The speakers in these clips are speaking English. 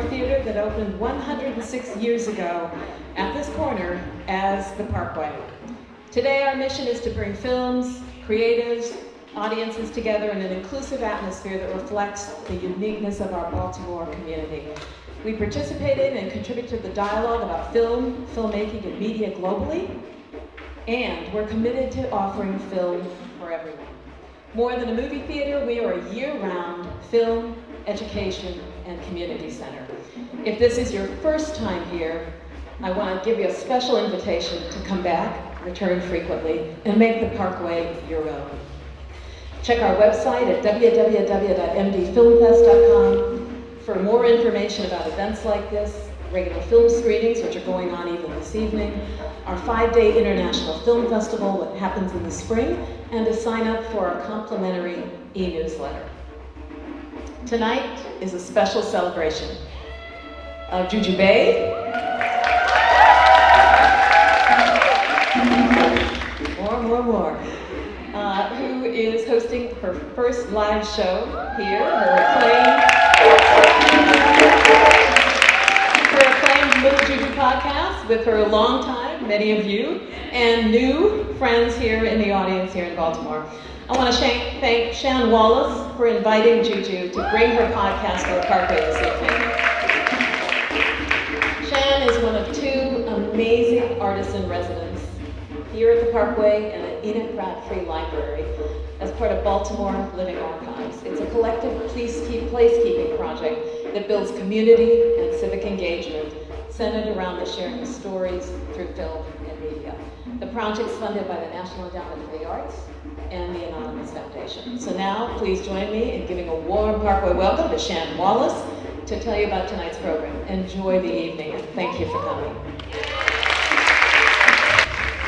Theatre that opened 106 years ago at this corner as the Parkway. Today our mission is to bring films, creatives, audiences together in an inclusive atmosphere that reflects the uniqueness of our Baltimore community. We participate in and contribute to the dialogue about film, filmmaking, and media globally, and we're committed to offering film for everyone. More than a movie theater, we are a year-round film, education, and community center. If this is your first time here, I want to give you a special invitation to come back, return frequently, and make the Parkway your own. Check our website at www.mdfilmfest.com for more information about events like this, regular film screenings, which are going on even this evening, our 5-day International Film Festival that happens in the spring, and to sign up for our complimentary e-newsletter. Tonight is a special celebration of Juju Bae. More. Who is hosting her first live show here, her acclaimed Little Juju podcast with her longtime, many of you, and new friends here in the audience here in Baltimore. I want to thank Shan Wallace for inviting Juju to bring her podcast to the Parkway this evening. Shan is one of 2 amazing artists in residence here at the Parkway and at Enoch Pratt-Free Library as part of Baltimore Living Archives. It's a collective placekeeping project that builds community and civic engagement centered around the sharing of stories through film and media. The project's funded by the National Endowment for the Arts and the Anonymous Foundation. So now, please join me in giving a warm Parkway welcome to Shan Wallace to tell you about tonight's program. Enjoy the evening, and thank you for coming.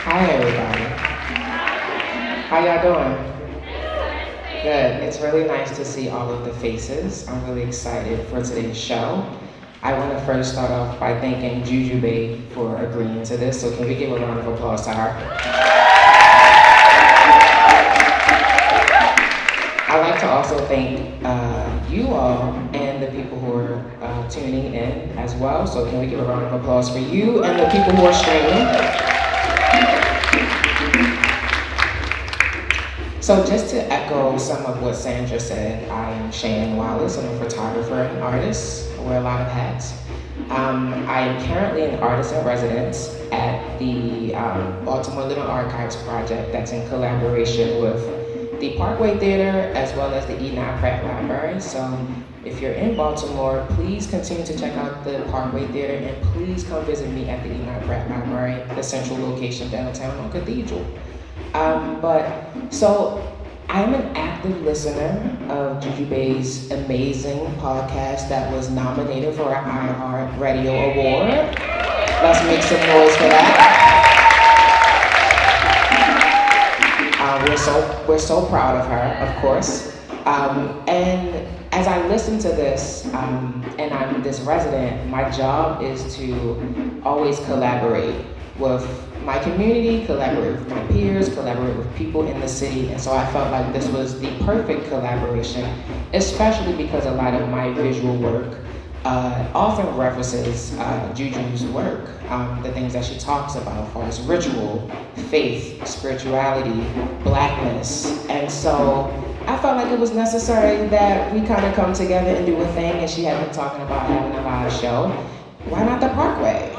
Hi everybody. How y'all doing? Good. It's really nice to see all of the faces. I'm really excited for today's show. I want to first start off by thanking Juju Bae for agreeing to this, so can we give a round of applause to her? I'd like to also thank you all and the people who are tuning in as well, so can we give a round of applause for you and the people who are streaming? So just to echo some of what Sandra said, I am Shan Wallace. I'm a photographer and artist. I wear a lot of hats. I am currently an artist in residence at the Baltimore Living Archives project that's in collaboration with the Parkway Theatre as well as the Enoch Pratt Library. So if you're in Baltimore, please continue to check out the Parkway Theatre and please come visit me at the Enoch Pratt Library, the central location downtown on Cathedral. So I'm an active listener of Juju Bae's amazing podcast that was nominated for an iHeart Radio Award. Let's make some noise for that. We're so proud of her, of course. And as I listen to this, and I'm this resident, my job is to always collaborate with my community, collaborate with my peers, collaborate with people in the city, and so I felt like this was the perfect collaboration, especially because a lot of my visual work often references Juju's work, the things that she talks about as far as ritual, faith, spirituality, Blackness, and so I felt like it was necessary that we kind of come together and do a thing, and she had been talking about having a live show. Why not the Parkway,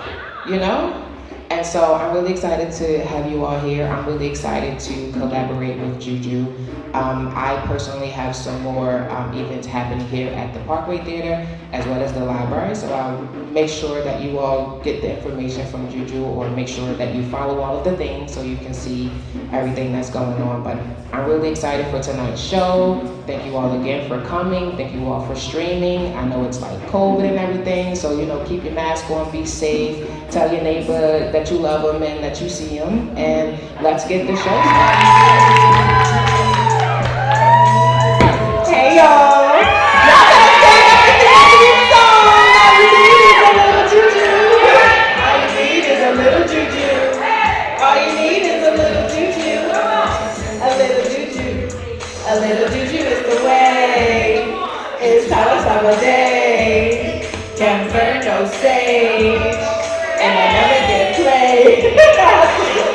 you know? And so I'm really excited to have you all here. I'm really excited to collaborate with Juju. I personally have some more events happening here at the Parkway Theatre as well as the library. So I'll make sure that you all get the information from Juju or make sure that you follow all of the things so you can see everything that's going on. But I'm really excited for tonight's show. Thank you all again for coming. Thank you all for streaming. I know it's like COVID and everything, so keep your mask on, be safe. Tell your neighbor that you love them and that you see them, and let's get the show started. Hey y'all! Y'all can stand up and dance to this song. All you need is a little juju. All you need is a little juju. All you need is a little juju. A little juju. A little juju is the way. It's how it's our day. Can stage, and I never get played.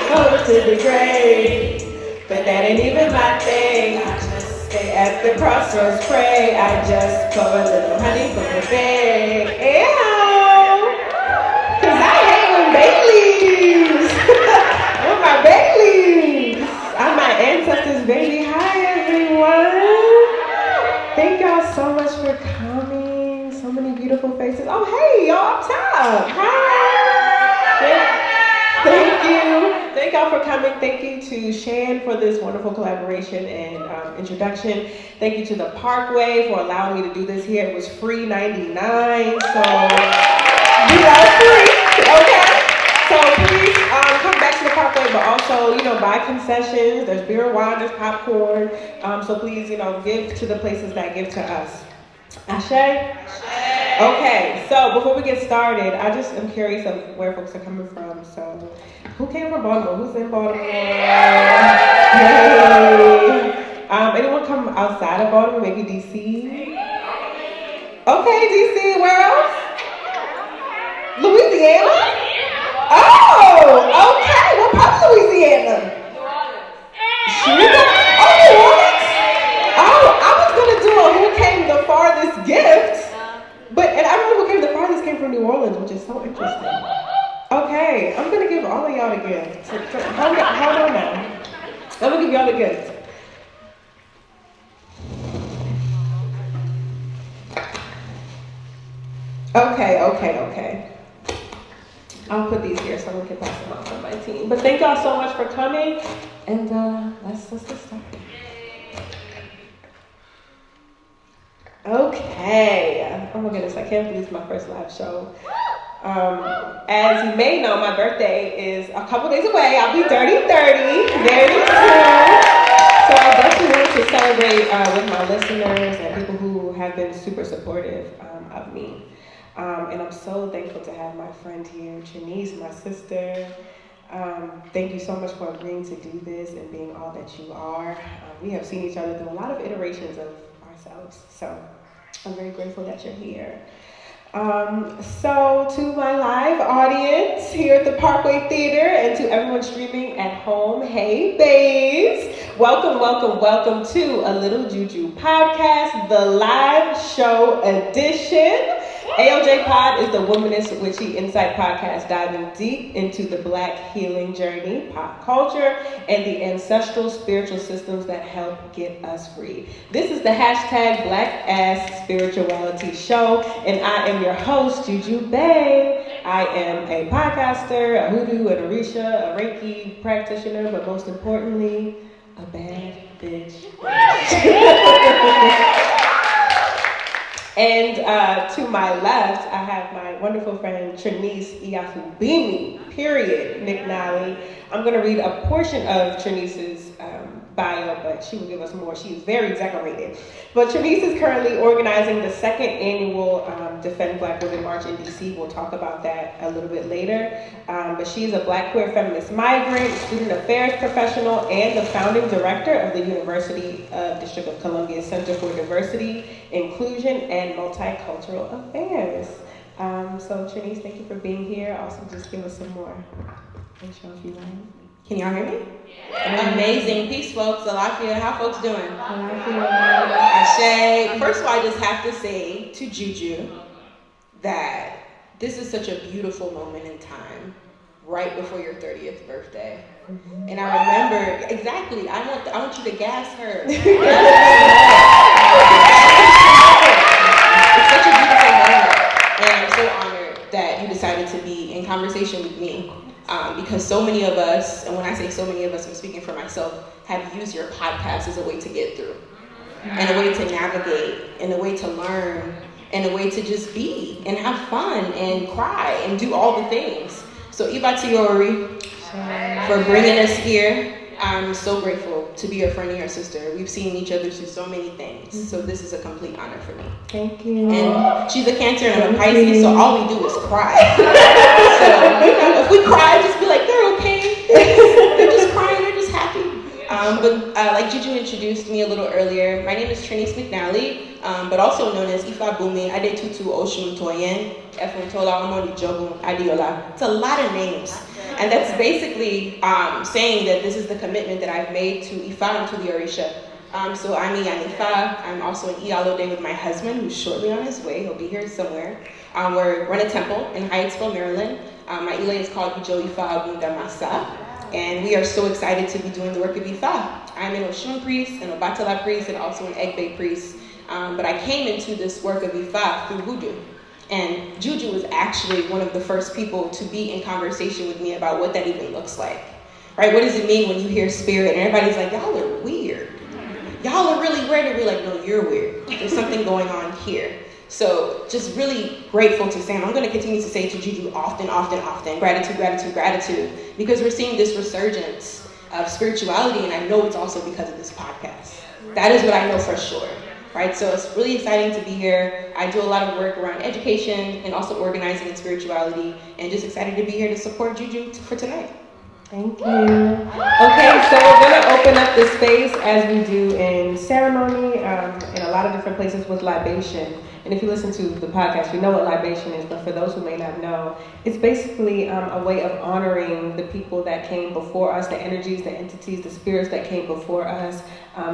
Go to the grave, but that ain't even my thing. I just stay at the crossroads, pray. I just pour a little honey from the bag. Ew, 'cause I hate when Baileys. With my Baileys. I'm my ancestors, baby. Hi, everyone. Thank y'all so much for coming. So many beautiful faces. Oh, hey, y'all up top. Hi. Thank you. Thank y'all for coming. Thank you to Shan for this wonderful collaboration and introduction. Thank you to the Parkway for allowing me to do this here. It was free 99, so we are free, okay? So please come back to the Parkway, but also, buy concessions. There's beer and wine, there's popcorn. So please, give to the places that give to us. Ashe? Okay, so before we get started, I just am curious of where folks are coming from. So, who came from Baltimore? Who's in Baltimore? Yay! Anyone come outside of Baltimore? Maybe DC? Okay, DC. Where else? Louisiana? Oh, okay. What part of Louisiana? New Orleans? Oh, I was gonna do a who came the farthest gift. And I don't know who came the farthest came from New Orleans, which is so interesting. Okay, I'm gonna give all of y'all the gift. Hold on now. I'm gonna give y'all the gift. Okay. I'll put these here so someone can pass them off on my team. But thank y'all so much for coming, and let's get started. Okay. Oh my goodness, I can't believe it's my first live show. As you may know, my birthday is a couple days away. I'll be 30 very soon. So I definitely want to celebrate with my listeners and people who have been super supportive of me. And I'm so thankful to have my friend here, Trinice, my sister. Thank you so much for agreeing to do this and being all that you are. We have seen each other through a lot of iterations of ourselves. So I'm very grateful that you're here. So to my live audience here at the Parkway Theatre and to everyone streaming at home, hey babes, welcome to A Little Juju Podcast, the live show edition. ALJPod is the Womanist Witchy Insight podcast diving deep into the Black healing journey, pop culture, and the ancestral spiritual systems that help get us free. This is the hashtag Black Ass Spirituality Show, and I am your host, Juju Bae. I am a podcaster, a hoodoo, an orisha, a Reiki practitioner, but most importantly, a bad bitch. And to my left, I have my wonderful friend Trinice Iya Fabunmi, McNally. I'm going to read a portion of Trinice's bio, but she will give us more. She is very decorated. But Trinice is currently organizing the second annual Defend Black Women March in DC. We'll talk about that a little bit later. But she is a Black queer feminist migrant, student affairs professional, and the founding director of the University of District of Columbia Center for Diversity, Inclusion, and Multicultural Affairs. So Trinice, thank you for being here. Also, just give us some more intro if you want. Can y'all hear me? Yeah. Amazing. Peace, folks. Alafia. How folks doing? Ashe. First of all, I just have to say to Juju that this is such a beautiful moment in time, right before your 30th birthday. Mm-hmm. And I remember, exactly, I want you to gas her. It's such a beautiful moment. And I'm so honored that you decided to be in conversation with me. Because so many of us, and when I say so many of us, I'm speaking for myself, have used your podcast as a way to get through, and a way to navigate, and a way to learn, and a way to just be, and have fun, and cry, and do all the things. So Iba Tiori, for bringing us here. I'm so grateful to be your friend and your sister. We've seen each other through so many things. So this is a complete honor for me. Thank you. And she's a Cancer and I'm a Pisces, so all we do is cry. So if we cry, just be like, they're okay. They're just crying, they're just happy. But like Juju introduced me a little earlier, my name is Trinice McNally, but also known as Iya Fabunmi Adetutu Oshun Toyen, Efuntola Omoni Jogun Adiola. It's a lot of names. And that's basically saying that this is the commitment that I've made to Ifa and to the Orisha. So I'm Iya Ifa. I'm also in Iyalode with my husband, who's shortly on his way. He'll be here somewhere. We run a temple in Hyattsville, Maryland. My Ile is called Ijo Ifa Agundamasa. And we are so excited to be doing the work of Ifa. I'm an Oshun priest, an Obatala priest, and also an Egbe priest. But I came into this work of Ifa through voodoo. And Juju was actually one of the first people to be in conversation with me about what that even looks like. Right? What does it mean when you hear spirit? And everybody's like, y'all are weird. Y'all are really weird. And we're like, no, you're weird. There's something going on here. So just really grateful to Sam. I'm going to continue to say to Juju often, gratitude, gratitude, gratitude, because we're seeing this resurgence of spirituality, and I know it's also because of this podcast. That is what I know for sure, right? So it's really exciting to be here. I do a lot of work around education and also organizing and spirituality, and just excited to be here to support Juju for tonight. Thank you. Okay, so we're going to open up the space as we do in ceremony in a lot of different places with libation. And if you listen to the podcast, you know what libation is, but for those who may not know, it's basically a way of honoring the people that came before us, the energies, the entities, the spirits that came before us,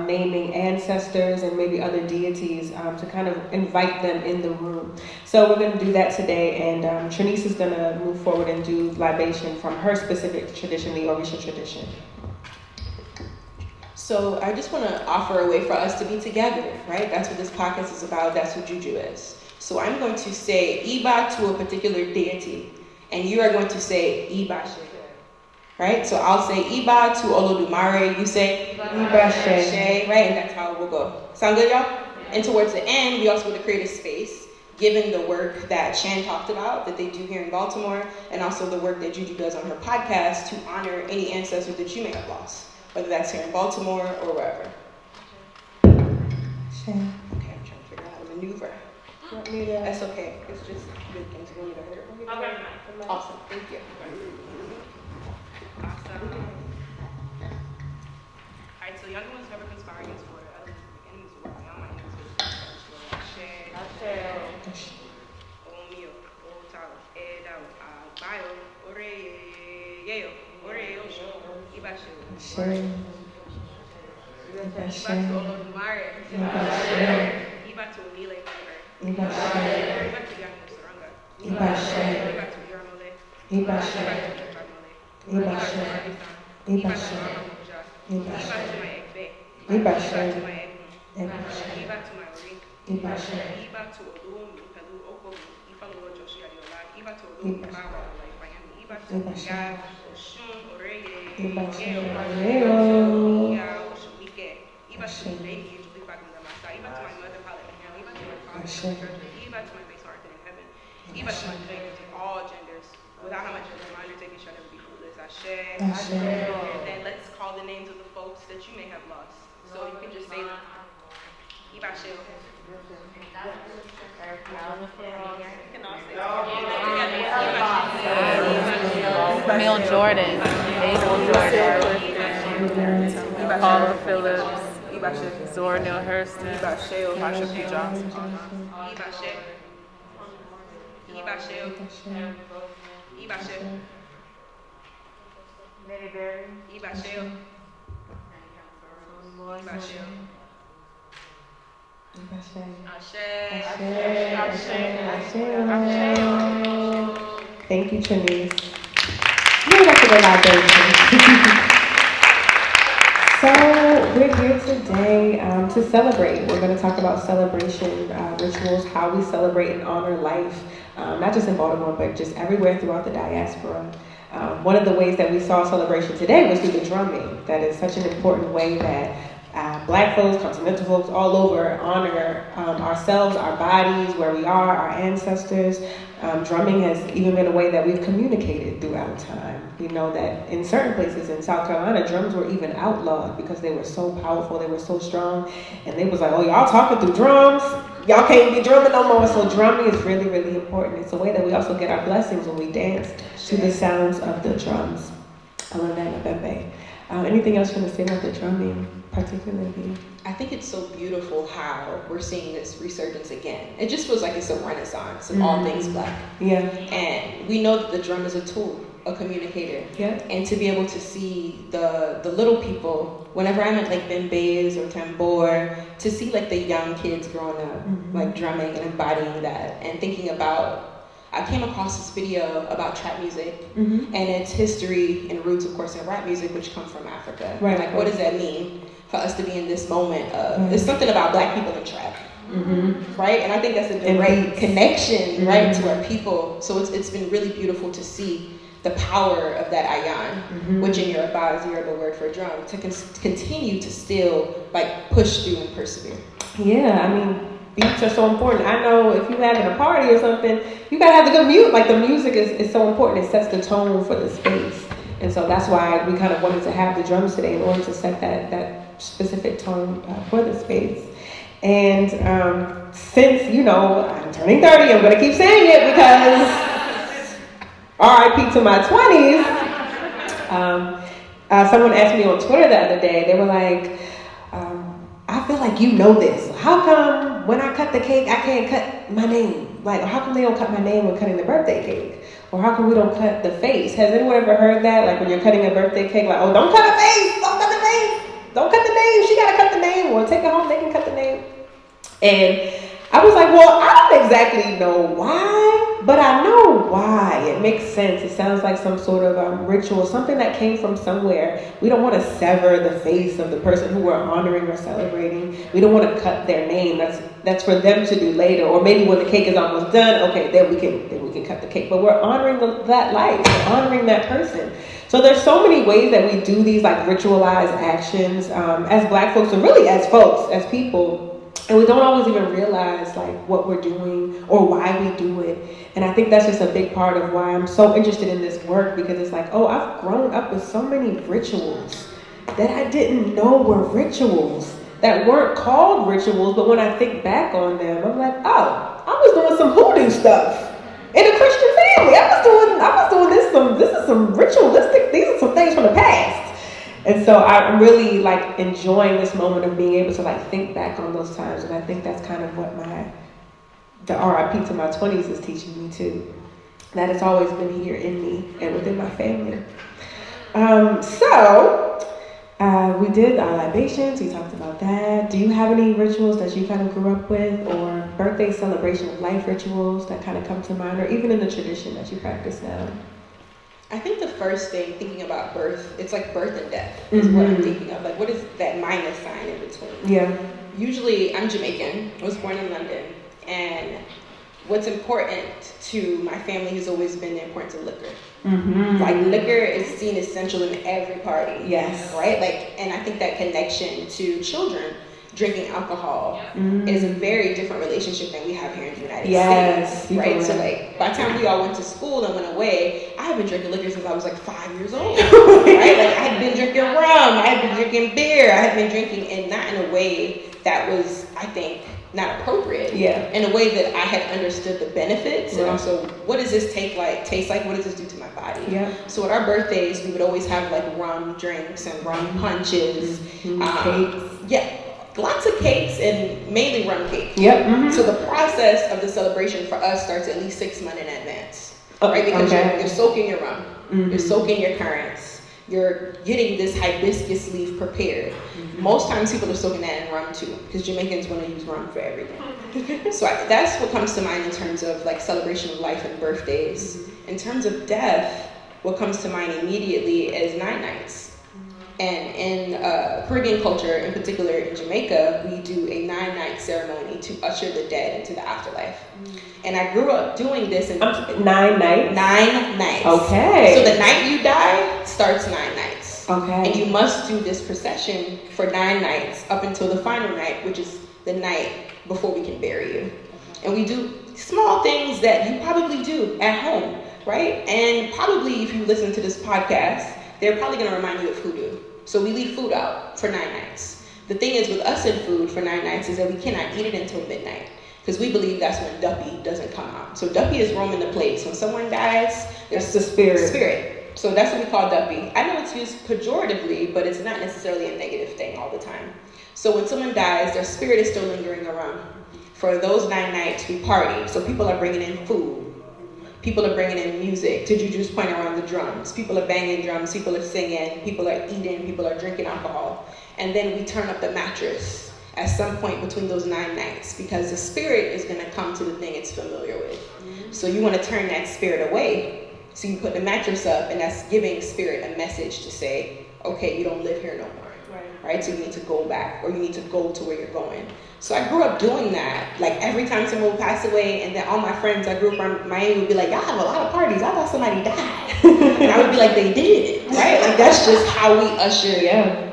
naming ancestors and maybe other deities to kind of invite them in the room. So we're going to do that today, and Trinice is going to move forward and do libation from her specific tradition, the Orisha tradition. So I just want to offer a way for us to be together, right? That's what this podcast is about. That's who Juju is. So I'm going to say Iba to a particular deity, and you are going to say Iba She, right? So I'll say Iba to Olodumare, you say Iba She, right? And that's how it will go. Sound good, y'all? And towards the end, we also want to create a space, given the work that Shan talked about, that they do here in Baltimore, and also the work that Juju does on her podcast, to honor any ancestors that you may have lost, whether that's here in Baltimore or wherever. Shane. Okay, I'm trying to figure out how to maneuver. That's okay. It's just good things. You want me to hurt? Okay. Awesome. Thank you. Awesome. Alright, so young ones never conspire against water. I don't think the enemies will work. My enemies will share. Oh mio. Oh tao. Edao. Bio. Ore. Yeo. Ore. Osho. Ibasho. Shane. Iba to Olodumare. Iba to Nile. Iba to Yamo Saranga. Iba to Yarmole. Iba to Yarmole. Iba to Amamuja. Iba to my Egbe. Iba to my Egbe. Iba to my Orik. Iba to Odum, Pelu, Oko, Ifa Lord Joshi Adiola. Iba to Odum, Bawa, Iba to Gab, Oshun, Oreye, Yeo, Iba to Lady, Juju Bae, Iba to my mother, Palette, Iba to my father, Iba to my base heart in heaven, Iba to my genders, all genders, without how much of a undertaking shall never be fruitless. Ashe. And then let's call the names of the folks that you may have lost. So you can just say them. Iba She. Camille Jordan, Abel Jordan, Paula Phillips, Zora Neale Hurston, Marsha P. Johnson. Thank you, Trinice. Move back to the libation. So we're here today to celebrate. We're going to talk about celebration rituals, how we celebrate and honor life, not just in Baltimore, but just everywhere throughout the diaspora. One of the ways that we saw celebration today was through the drumming. That is such an important way that Black folks, continental folks all over honor ourselves, our bodies, where we are, our ancestors. Drumming has even been a way that we've communicated throughout time. We know that in certain places in South Carolina, drums were even outlawed because they were so powerful, they were so strong, and they was like, oh, y'all talking through drums? Y'all can't be drumming no more. So drumming is really, really important. It's a way that we also get our blessings when we dance to the sounds of the drums. I love that, Bebe. Anything else you want to say about the drumming, particularly? I think it's so beautiful how we're seeing this resurgence again. It just feels like it's a renaissance of all things Black. Yeah. And we know that the drum is a tool, a communicator. Yeah. And to be able to see the little people, whenever I'm at like bembes or tambor, to see like the young kids growing up, like drumming and embodying that, and thinking about, I came across this video about trap music and its history and roots, of course, in rap music, which come from Africa. Right. And like, what does that mean for us to be in this moment of, there's something about Black people in trap, right? And I think that's a direct connection, right, to our people. So it's been really beautiful to see the power of that ayan, which in Yoruba is the Yoruba word for drum, to continue to still like push through and persevere. Yeah, I mean, beats are so important. I know if you're having a party or something, you gotta have the good music. Like the music is so important. It sets the tone for the space. And so that's why we kind of wanted to have the drums today in order to set that specific tone for the space. And since, you know, I'm turning 30, I'm gonna keep saying it because RIP to my 20s. Someone asked me on Twitter the other day, they were like, I feel like you know this. How come when I cut the cake, I can't cut my name? Like, how come they don't cut my name when cutting the birthday cake? Or how come we don't cut the face? Has anyone ever heard that? Like when you're cutting a birthday cake, like, oh, don't cut the face, don't cut the face, don't cut the name, she gotta cut the name, or take it home, they can cut the name. And I was like, well, I don't exactly know why, but I know why. It makes sense. It sounds like some sort of ritual, something that came from somewhere. We don't want to sever the face of the person who we're honoring or celebrating. We don't want to cut their name. That's for them to do later, or maybe when the cake is almost done. Okay, then we can cut the cake. But we're honoring that life, we're honoring that person. So there's so many ways that we do these like ritualized actions as Black folks, and really as folks, as people. And we don't always even realize like what we're doing or why we do it. And I think that's just a big part of why I'm so interested in this work, because it's like, oh, I've grown up with so many rituals that I didn't know were rituals, that weren't called rituals. But when I think back on them, I'm like, oh, I was doing some hoodoo stuff in a Christian family. I was doing this is some ritualistic, these are some things from the past. And so I'm really like enjoying this moment of being able to like think back on those times. And I think that's kind of what the RIP to my 20s is teaching me too. That it's always been here in me and within my family. We did our libations, we talked about that. Do you have any rituals that you kind of grew up with, or birthday celebration of life rituals that kind of come to mind, or even in the tradition that you practice now? I think the first thing, thinking about birth, it's like birth and death is what I'm thinking of. Like, what is that minus sign in between? Yeah. Usually, I'm Jamaican. I was born in London. And what's important to my family has always been the importance of liquor. Like, liquor is seen essential in every party. Yes. Right? Like, and I think that connection to children drinking alcohol is a very different relationship than we have here in the United States. Right? So like, by the time we all went to school and went away, I had been drinking liquor since I was like 5 years old. Right? Like, I had been drinking rum, I had been drinking beer, I had been drinking, and not in a way that was, I think, not appropriate. Yeah. In a way that I had understood the benefits and also what does this taste like? What does this do to my body? Yeah. So at our birthdays, we would always have like rum drinks and rum punches. Cakes. Yeah. Lots of cakes and mainly rum cake. Yep. So the process of the celebration for us starts at least 6 months in advance. Right? Because you're soaking your rum, you're soaking your currants, you're getting this hibiscus leaf prepared. Most times people are soaking that in rum too, because Jamaicans want to use rum for everything. So that's what comes to mind in terms of like celebration of life and birthdays. In terms of death, what comes to mind immediately is night nights. And in Caribbean culture, in particular in Jamaica, we do a 9-night ceremony to usher the dead into the afterlife. And I grew up doing this in 9 nights? 9 nights. Okay. So the night you die starts 9 nights. Okay. And you must do this procession for 9 nights up until the final night, which is the night before we can bury you. And we do small things that you probably do at home, right? And probably if you listen to this podcast, they're probably going to remind you of hoodoo. So we leave food out for 9 nights. The thing is with us and food for 9 nights is that we cannot eat it until midnight, because we believe that's when Duppy doesn't come out. So Duppy is roaming the place. When someone dies, there's the spirit. So that's what we call duppy. I know it's used pejoratively, but it's not necessarily a negative thing all the time. So when someone dies, their spirit is still lingering around. For those 9 nights, we party. So people are bringing in food. People are bringing in music. To Juju's point around the drums. People are banging drums. People are singing. People are eating. People are drinking alcohol. And then we turn up the mattress at some point between those 9 nights because the spirit is going to come to the thing it's familiar with. So you want to turn that spirit away. So you put the mattress up, and that's giving spirit a message to say, okay, you don't live here no more. Right? So you need to go back, or you need to go to where you're going. So I grew up doing that. Like every time someone would pass away, and then all my friends I grew up from Miami would be like, y'all have a lot of parties. I thought somebody died. And I would be like, they did. Right? Like that's just how we usher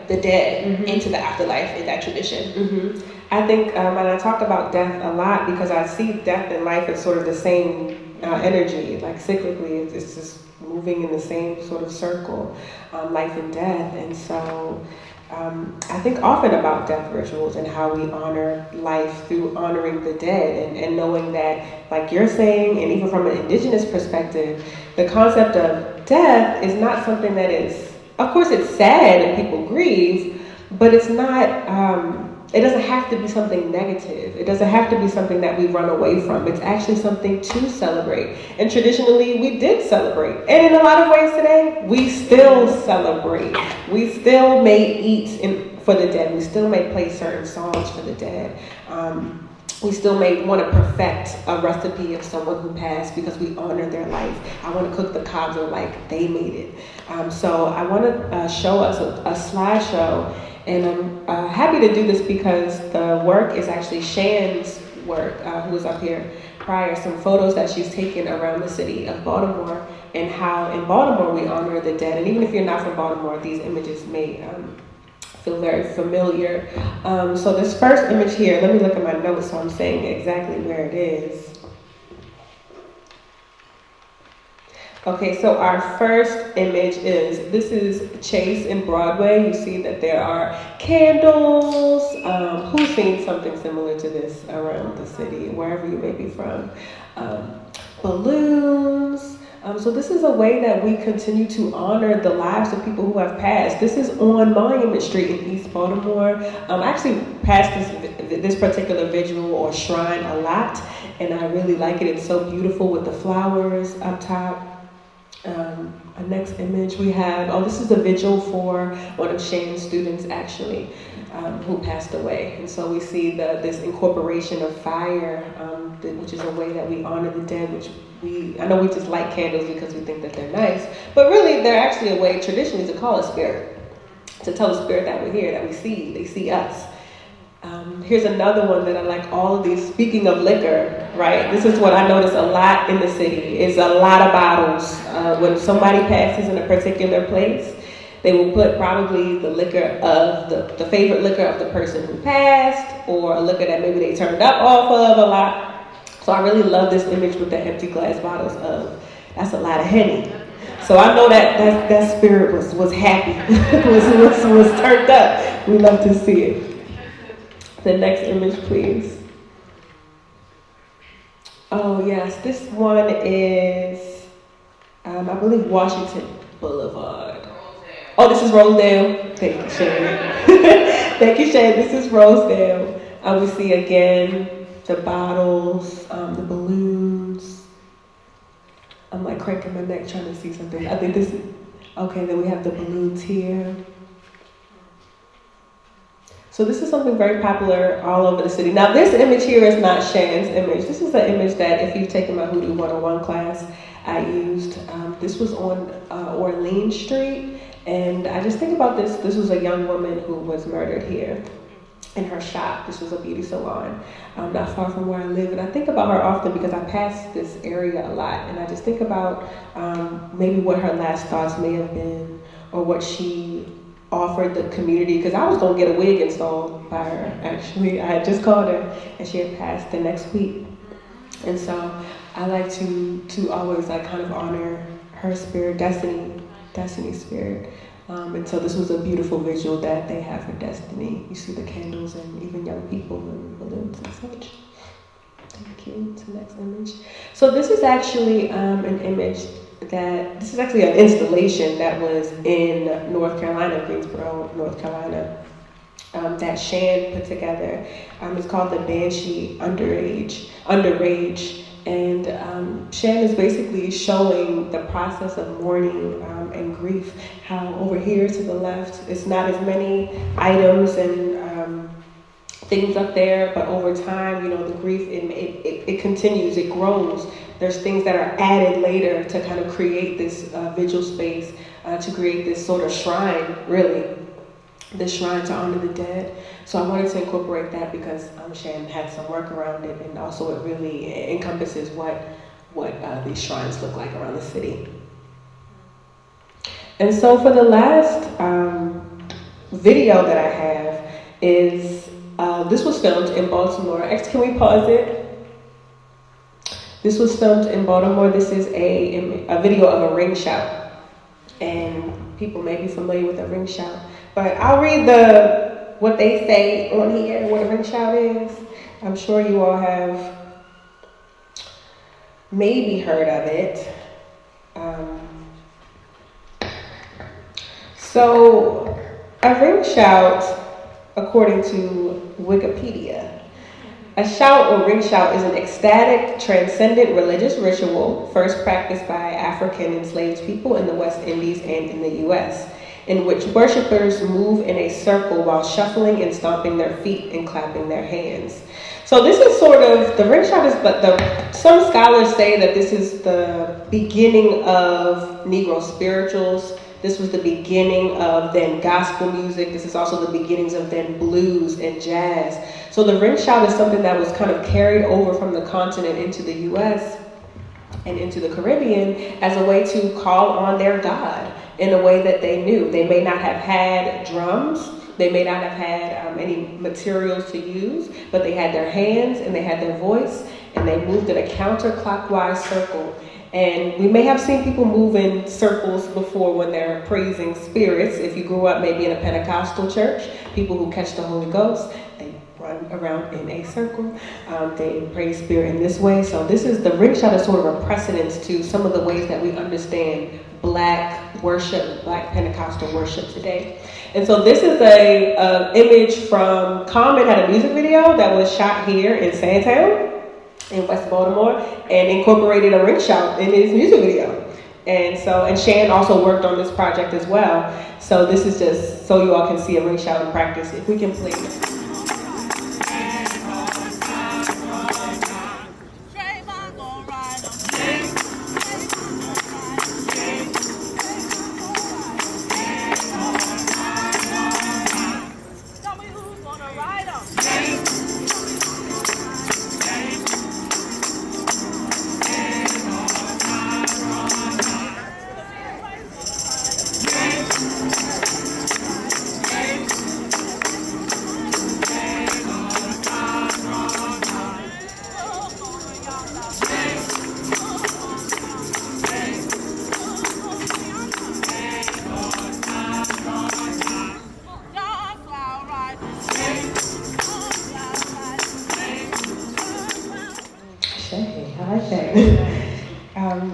the dead into the afterlife in that tradition. I think, and I talk about death a lot because I see death and life as sort of the same energy, like cyclically, it's just moving in the same sort of circle, life and death. And so I think often about death rituals and how we honor life through honoring the dead and knowing that, like you're saying, and even from an indigenous perspective, the concept of death is not something that is, of course it's sad and people grieve, but it's not, it doesn't have to be something negative. It doesn't have to be something that we run away from. It's actually something to celebrate. And traditionally, we did celebrate. And in a lot of ways today, we still celebrate. We still may eat for the dead. We still may play certain songs for the dead. We still may want to perfect a recipe of someone who passed because we honor their life. I want to cook the kava like they made it. So I want to show us a slideshow. And I'm happy to do this because the work is actually Shan's work, who was up here prior, some photos that she's taken around the city of Baltimore and how in Baltimore we honor the dead. And even if you're not from Baltimore, these images may feel very familiar. So this first image here, let me look at my notes so I'm saying exactly where it is. Okay, so our first image this is Chase in Broadway. You see that there are candles. Who's seen something similar to this around the city, wherever you may be from? Balloons. So this is a way that we continue to honor the lives of people who have passed. This is on Monument Street in East Baltimore. I actually passed this particular vigil or shrine a lot, and I really like it. It's so beautiful with the flowers up top. Our next image we have, this is a vigil for one of Shane's students actually, who passed away. And so we see this incorporation of fire, which is a way that we honor the dead, which I know we just light candles because we think that they're nice, but really they're actually a way traditionally to call a spirit, to tell a spirit that we're here, that we see, they see us. Here's another one that I like, all of these. Speaking of liquor, right? This is what I notice a lot in the city, is a lot of bottles. When somebody passes in a particular place, they will put probably the liquor of the favorite liquor of the person who passed, or a liquor that maybe they turned up off of a lot. So I really love this image with the empty glass bottles that's a lot of Henny. So I know that spirit was happy, was turned up. We love to see it. The next image, please. Oh, yes. This one is, I believe, Washington Boulevard. Oh, this is Rosedale. Thank you, Shay. Thank you, Shay. This is Rosedale. We see, again, the bottles, the balloons. I'm like cranking my neck trying to see something. I think this is, okay, then we have the balloons here. So this is something very popular all over the city. Now this image here is not Shan's image. This is an image that if you've taken my Hoodoo 101 class, I used. This was on Orleans Street. And I just think about this. This was a young woman who was murdered here in her shop. This was a beauty salon not far from where I live. And I think about her often because I pass this area a lot. And I just think about maybe what her last thoughts may have been, or what she offered the community, because I was going to get a wig installed by her, actually. I had just called her, and she had passed the next week. And so I like to always like kind of honor her spirit, Destiny spirit. And so this was a beautiful visual that they have for Destiny. You see the candles and even young people and balloons and such. Thank you. To the next image. So this is actually an image that this is actually an installation that was in North Carolina, Greensboro, North Carolina, that Shan put together. It's called the Banshee Underage. And Shan is basically showing the process of mourning and grief, how over here to the left, it's not as many items and things up there, but over time, the grief, it continues, it grows. There's things that are added later to kind of create this vigil space, to create this sort of shrine, really, this shrine to honor the dead. So I wanted to incorporate that because Shan had some work around it, and also it really encompasses what these shrines look like around the city. And so for the last video that I have is, this was filmed in Baltimore. Can we pause it? This was filmed in Baltimore. This is a video of a ring shout. And people may be familiar with a ring shout. But I'll read what they say on here, what a ring shout is. I'm sure you all have maybe heard of it. So a ring shout, according to Wikipedia, a shout or ring shout is an ecstatic, transcendent religious ritual first practiced by African enslaved people in the West Indies and in the U.S., in which worshipers move in a circle while shuffling and stomping their feet and clapping their hands. So this is sort of, the ring shout is, some scholars say that this is the beginning of Negro spirituals. This was the beginning of then gospel music. This is also the beginnings of then blues and jazz. So the ring shout is something that was kind of carried over from the continent into the U.S. and into the Caribbean as a way to call on their God in a way that they knew. They may not have had drums. They may not have had any materials to use, but they had their hands and they had their voice, and they moved in a counterclockwise circle. And we may have seen people move in circles before when they're praising spirits. If you grew up maybe in a Pentecostal church, people who catch the Holy Ghost, they run around in a circle. They praise spirit in this way. So the ring shout is sort of a precedence to some of the ways that we understand Black worship, Black Pentecostal worship today. And so this is a image from Common had a music video that was shot here in Sandtown in West Baltimore and incorporated a ring shout in his music video. And Shan also worked on this project as well. So this is just so you all can see a ring shout in practice. If we can please.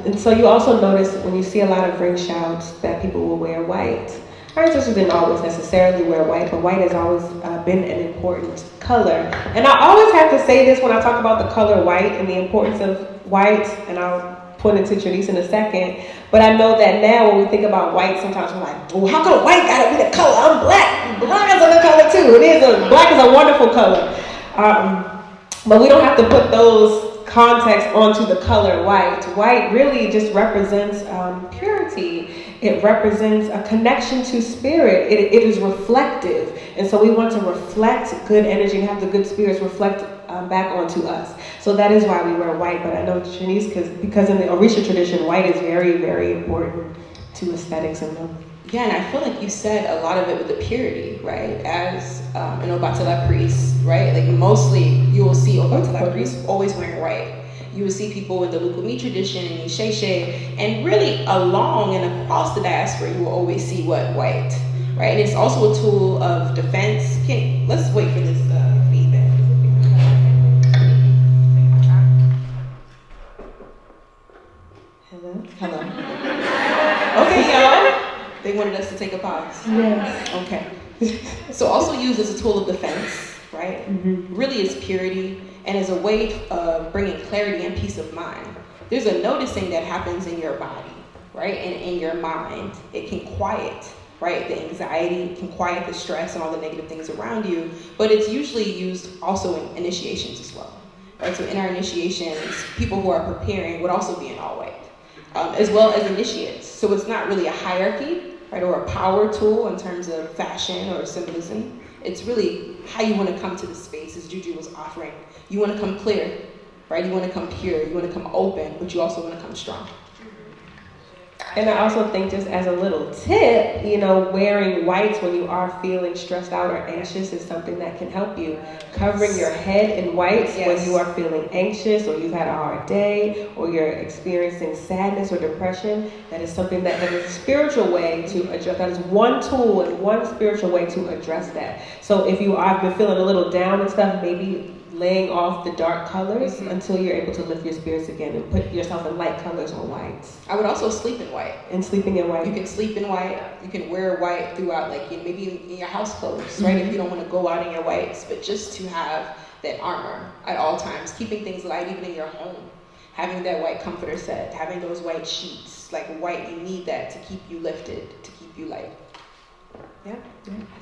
And so you also notice when you see a lot of ring shouts that people will wear white. Our ancestors didn't always necessarily wear white, but white has always been an important color. And I always have to say this when I talk about the color white and the importance of white, and I'll point into Trinice in a second. But I know that now when we think about white, sometimes we're like, well, how come white gotta be the color? I'm black. Black is a good color too. Black is a wonderful color. But we don't have to put those context onto the color white. White really just represents purity. It represents a connection to spirit. It is reflective. And so we want to reflect good energy and have the good spirits reflect back onto us. So that is why we wear white. But I know Trinice, because in the Orisha tradition, white is very, very important to aesthetics and them. Yeah, and I feel like you said a lot of it with the purity, right? As an Obatala priest, right? Like mostly you will see Obatala priests always wearing white. You will see people in the Lukumi tradition and Isheshe, and really along and across the diaspora, you will always see what? White, right? And it's also a tool of defense. Let's wait for this feedback. Hello? Hello. Okay, y'all. They wanted us to take a pause. Yes. Okay. So also used as a tool of defense, right? Really is purity and as a way of bringing clarity and peace of mind. There's a noticing that happens in your body, right? And in your mind. It can quiet, right? The anxiety, it can quiet the stress and all the negative things around you, but it's usually used also in initiations as well, right? So in our initiations, people who are preparing would also be in all white, as well as initiates. So it's not really a hierarchy, right? Or a power tool in terms of fashion or symbolism. It's really how you want to come to the space, as Juju was offering. You want to come clear, right? You want to come pure, you want to come open, but you also want to come strong. And I also think, just as a little tip, you know, wearing whites when you are feeling stressed out or anxious is something that can help you. Covering your head in whites when you are feeling anxious or you've had a hard day or you're experiencing sadness or depression, that is something that is a spiritual way to address. That is one tool and one spiritual way to address that. So if you have been feeling a little down and stuff, maybe laying off the dark colors until you're able to lift your spirits again and put yourself in light colors or whites. I would also sleep in white. And sleeping in white. You can sleep in white. You can wear white throughout, like maybe in your house clothes, right? If you don't want to go out in your whites, but just to have that armor at all times, keeping things light even in your home, having that white comforter set, having those white sheets, like white, you need that to keep you lifted, to keep you light. Yeah,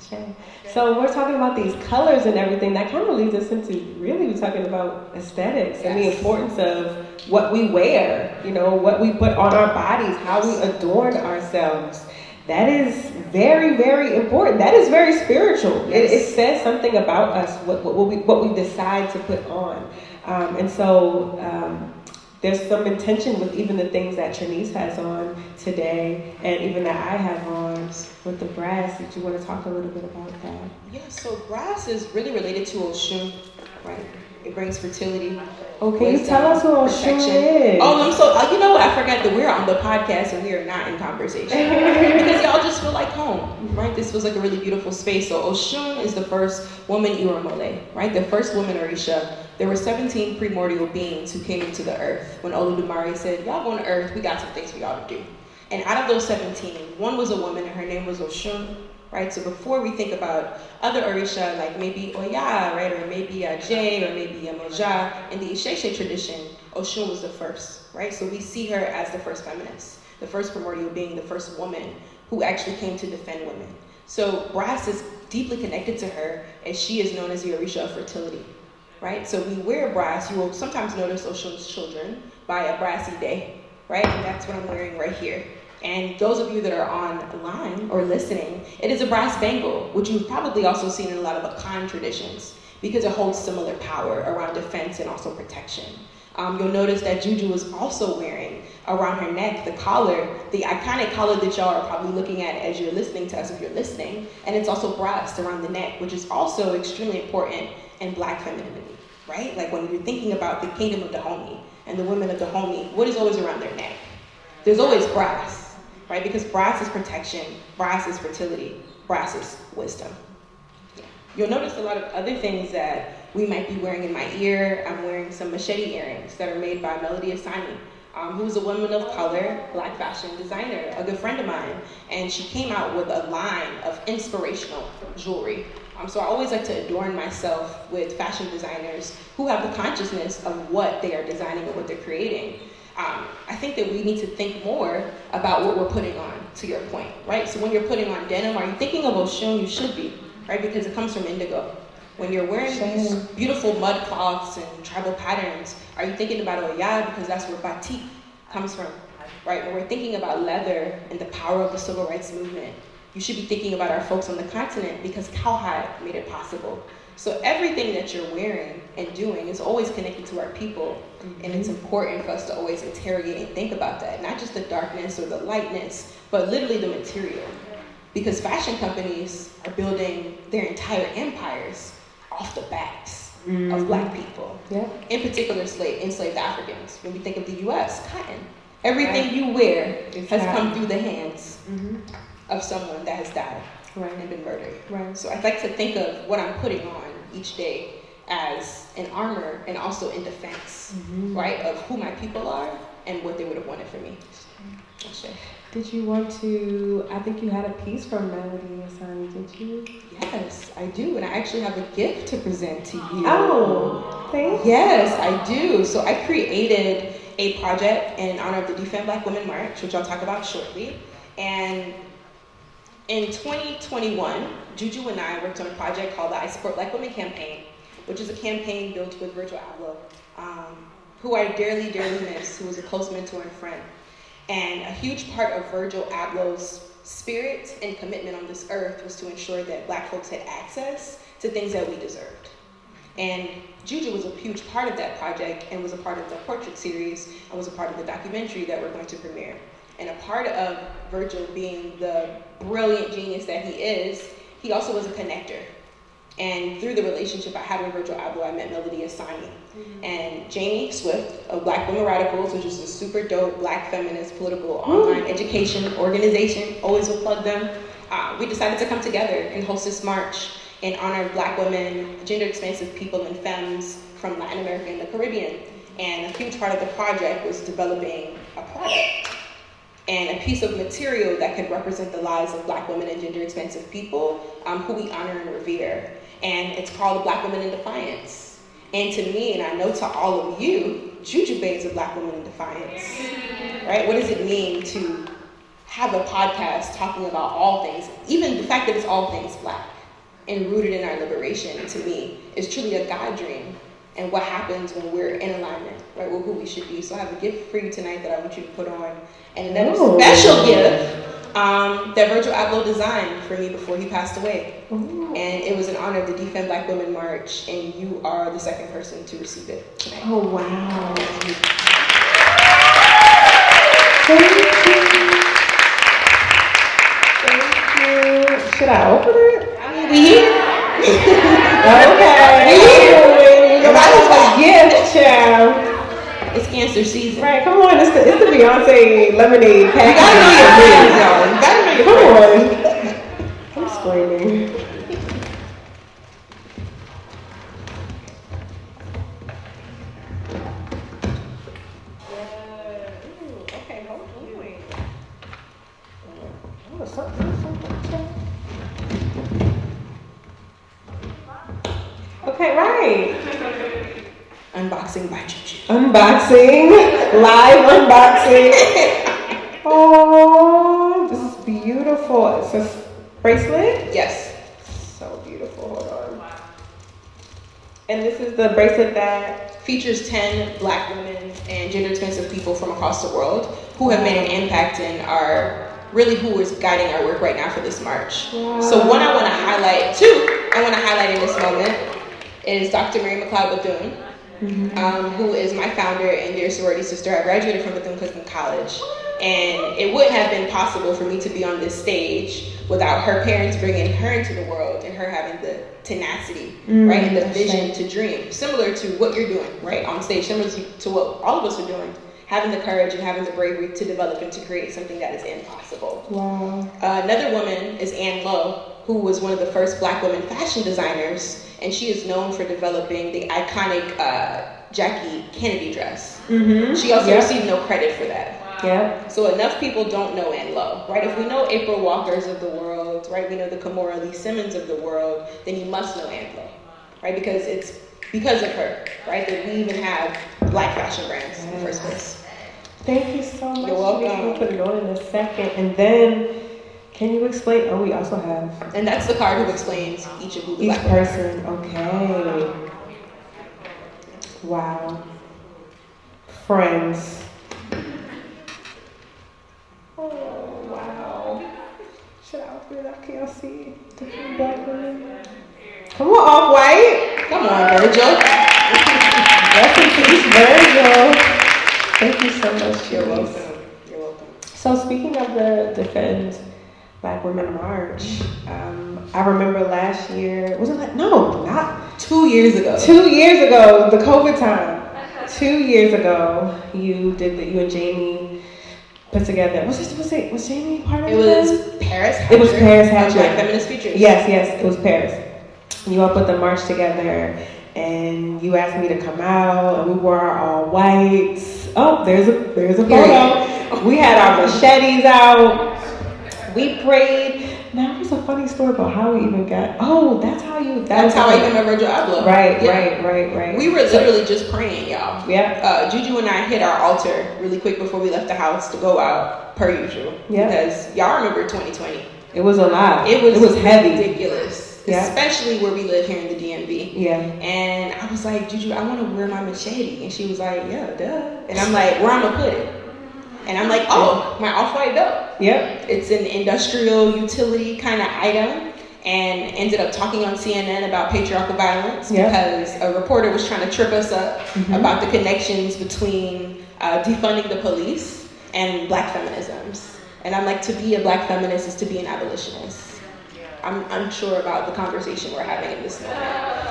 sure. So we're talking about these colors and everything. That kind of leads us into really we're talking about aesthetics and the importance of what we wear, you know, what we put on our bodies, how we adorn ourselves. That is very, very important. That is very spiritual. It says something about us, what we decide to put on. And so there's some intention with even the things that Trinice has on today and even that I have on with the brass. Did you want to talk a little bit about that? Yeah, so brass is really related to Oshun, right? It brings fertility. Okay, wisdom, tell us who Oshun is. Oh, I'm so, you know what? I forgot that we're on the podcast and we are not in conversation. Because y'all just feel like home, right? This was like a really beautiful space. So Oshun is the first woman Iramole, right? The first woman Orisha. There were 17 primordial beings who came into the earth when Oludumare said, y'all going to earth, we got some things for y'all to do. And out of those 17, one was a woman and her name was Oshun, right? So before we think about other Orisha, like maybe Oya, right? Or maybe Ajay, or maybe Yamoja, in the Isheshe tradition, Oshun was the first, right? So we see her as the first feminist, the first primordial being, the first woman who actually came to defend women. So brass is deeply connected to her as she is known as the Orisha of fertility. Right? So we wear brass. You will sometimes notice Oshun's children buy a brassy day, right? And that's what I'm wearing right here. And those of you that are online or listening, it is a brass bangle, which you've probably also seen in a lot of Akan traditions because it holds similar power around defense and also protection. You'll notice that Juju is also wearing around her neck the collar, the iconic collar that y'all are probably looking at as you're listening to us if you're listening. And it's also brassed around the neck, which is also extremely important in Black femininity, right? Like when you're thinking about the kingdom of Dahomey and the women of Dahomey, what is always around their neck? There's always brass, right? Because brass is protection, brass is fertility, brass is wisdom. Yeah. You'll notice a lot of other things that we might be wearing in my ear. I'm wearing some machete earrings that are made by Melody Asani, who's a woman of color, Black fashion designer, a good friend of mine. And she came out with a line of inspirational jewelry. So I always like to adorn myself with fashion designers who have the consciousness of what they are designing and what they're creating. I think that we need to think more about what we're putting on, to your point, right? So when you're putting on denim, are you thinking of Oshun? You should be, right? Because it comes from indigo. When you're wearing these beautiful mud cloths and tribal patterns, are you thinking about Oya? Because that's where batik comes from, right? When we're thinking about leather and the power of the civil rights movement, you should be thinking about our folks on the continent because cowhide made it possible. So everything that you're wearing and doing is always connected to our people. And it's important for us to always interrogate and think about that. Not just the darkness or the lightness, but literally the material. Because fashion companies are building their entire empires off the backs of Black people. Yeah. In particular, enslaved Africans. When we think of the US, cotton. Everything you wear has come through the hands of someone that has died and been murdered. Right. So I'd like to think of what I'm putting on each day as an armor and also in defense, right, of who my people are and what they would have wanted from me. Sure. Did you want to, I think you had a piece from Melody Asani, did you? Yes, I do, and I actually have a gift to present to you. Oh, thanks. Yes, I do. So I created a project in honor of the Defend Black Women March, which I'll talk about shortly. And in 2021, Juju and I worked on a project called the I Support Black Women campaign, which is a campaign built with Virgil Abloh, who I dearly, dearly miss, who was a close mentor and friend. And a huge part of Virgil Abloh's spirit and commitment on this earth was to ensure that Black folks had access to things that we deserved. And Juju was a huge part of that project and was a part of the portrait series and was a part of the documentary that we're going to premiere. And a part of Virgil being the brilliant genius that he is, he also was a connector. And through the relationship I had with Virgil Abloh, I met Melody Asani. And Jamie Swift of Black Women Radicals, which is a super dope Black feminist political online education organization, always will plug them. We decided to come together and host this march in honor of Black women, gender expansive people, and femmes from Latin America and the Caribbean. And a huge part of the project was developing a product and a piece of material that could represent the lives of Black women and gender expansive people who we honor and revere. And it's called Black Women in Defiance. And to me, and I know to all of you, Juju Bae is a Black woman in defiance, right? What does it mean to have a podcast talking about all things, even the fact that it's all things Black and rooted in our liberation, to me, is truly a God dream. And what happens when we're in alignment, right, with who we should be. So I have a gift for you tonight that I want you to put on. And another special gift that Virgil Abloh designed for me before he passed away. And it was in honor of the Defend Black Women March, and you are the second person to receive it tonight. Oh, wow. Thank you. Should I open it? I mean, we here. Okay. That's a gift, child. It's cancer season. Right, come on. It's the Beyonce lemonade pack. You gotta know your friends, y'all. You gotta know your friends. Come on. I'm screaming. Okay, hold on. Oh, something. Okay, right. Unboxing by Juju. Unboxing. Live unboxing. Oh, this is beautiful. It's a bracelet? Yes. So beautiful. Hold on. And this is the bracelet that Features 10 Black women and gender expansive people from across the world who have made an impact and are really who is guiding our work right now for this march. Wow. So one I want to highlight, two I want to highlight in this moment is Dr. Mary McLeod Bethune, who is my founder and dear sorority sister. I graduated from Bethune-Cookman College, and it wouldn't have been possible for me to be on this stage without her parents bringing her into the world and her having the tenacity, right, and the vision to dream, similar to what you're doing, right, on stage, similar to what all of us are doing, having the courage and having the bravery to develop and to create something that is impossible. wow. Another woman is Ann Lowe, who was one of the first Black women fashion designers, and she is known for developing the iconic Jackie Kennedy dress. She also received no credit for that. Yep. So enough people don't know Ann Lowe, right? If we know April Walkers of the world, right, we know the Kimora Lee Simmons of the world, then you must know Ann Lowe, right? Because it's because of her, right, that we even have Black fashion brands in the first place. Thank you so much. You're welcome. We'll put it on in a second. And then, can you explain? Oh, we also have And that's the card who explains each of who the each Black women are. person. Okay. Wow. Friends. Oh, wow. Should I open it up? Can y'all see different Black women? Come on, Off-White. Come on, Virgil. Rest in peace, Virgil. Thank you so much. You're Trinice. welcome. You're welcome. So speaking of the Defend Black Women March, I remember last year, was it like, no, not 2 years ago. 2 years ago, the COVID time. 2 years ago, you and Jamie put together, was Jamie part of it? It was Paris Hatcher. It was Paris Hatcher. Black Feminist Features. Yes, it was Paris. You all put the march together, and you asked me to come out, and we wore our all whites. Oh, there's a photo. We had our machetes out. We prayed. Now there's a funny story about how we even got. Oh, that's how I even met Virgil Abloh. Right. We were literally just praying, y'all. Yeah. Juju and I hit our altar really quick before we left the house to go out, per usual. Yeah. Because y'all remember 2020. It was a lot. It was heavy. Ridiculous. Yeah. Especially where we live here in the DMV. Yeah. And I was like, Juju, I want to wear my machete. And she was like, yeah, duh. And I'm like, where I'm going to put it? And I'm like, oh, my off-white belt. Yep. It's an industrial utility kind of item, and ended up talking on CNN about patriarchal violence because a reporter was trying to trip us up about the connections between defunding the police and black feminisms. And I'm like, to be a black feminist is to be an abolitionist. I'm unsure about the conversation we're having in this moment.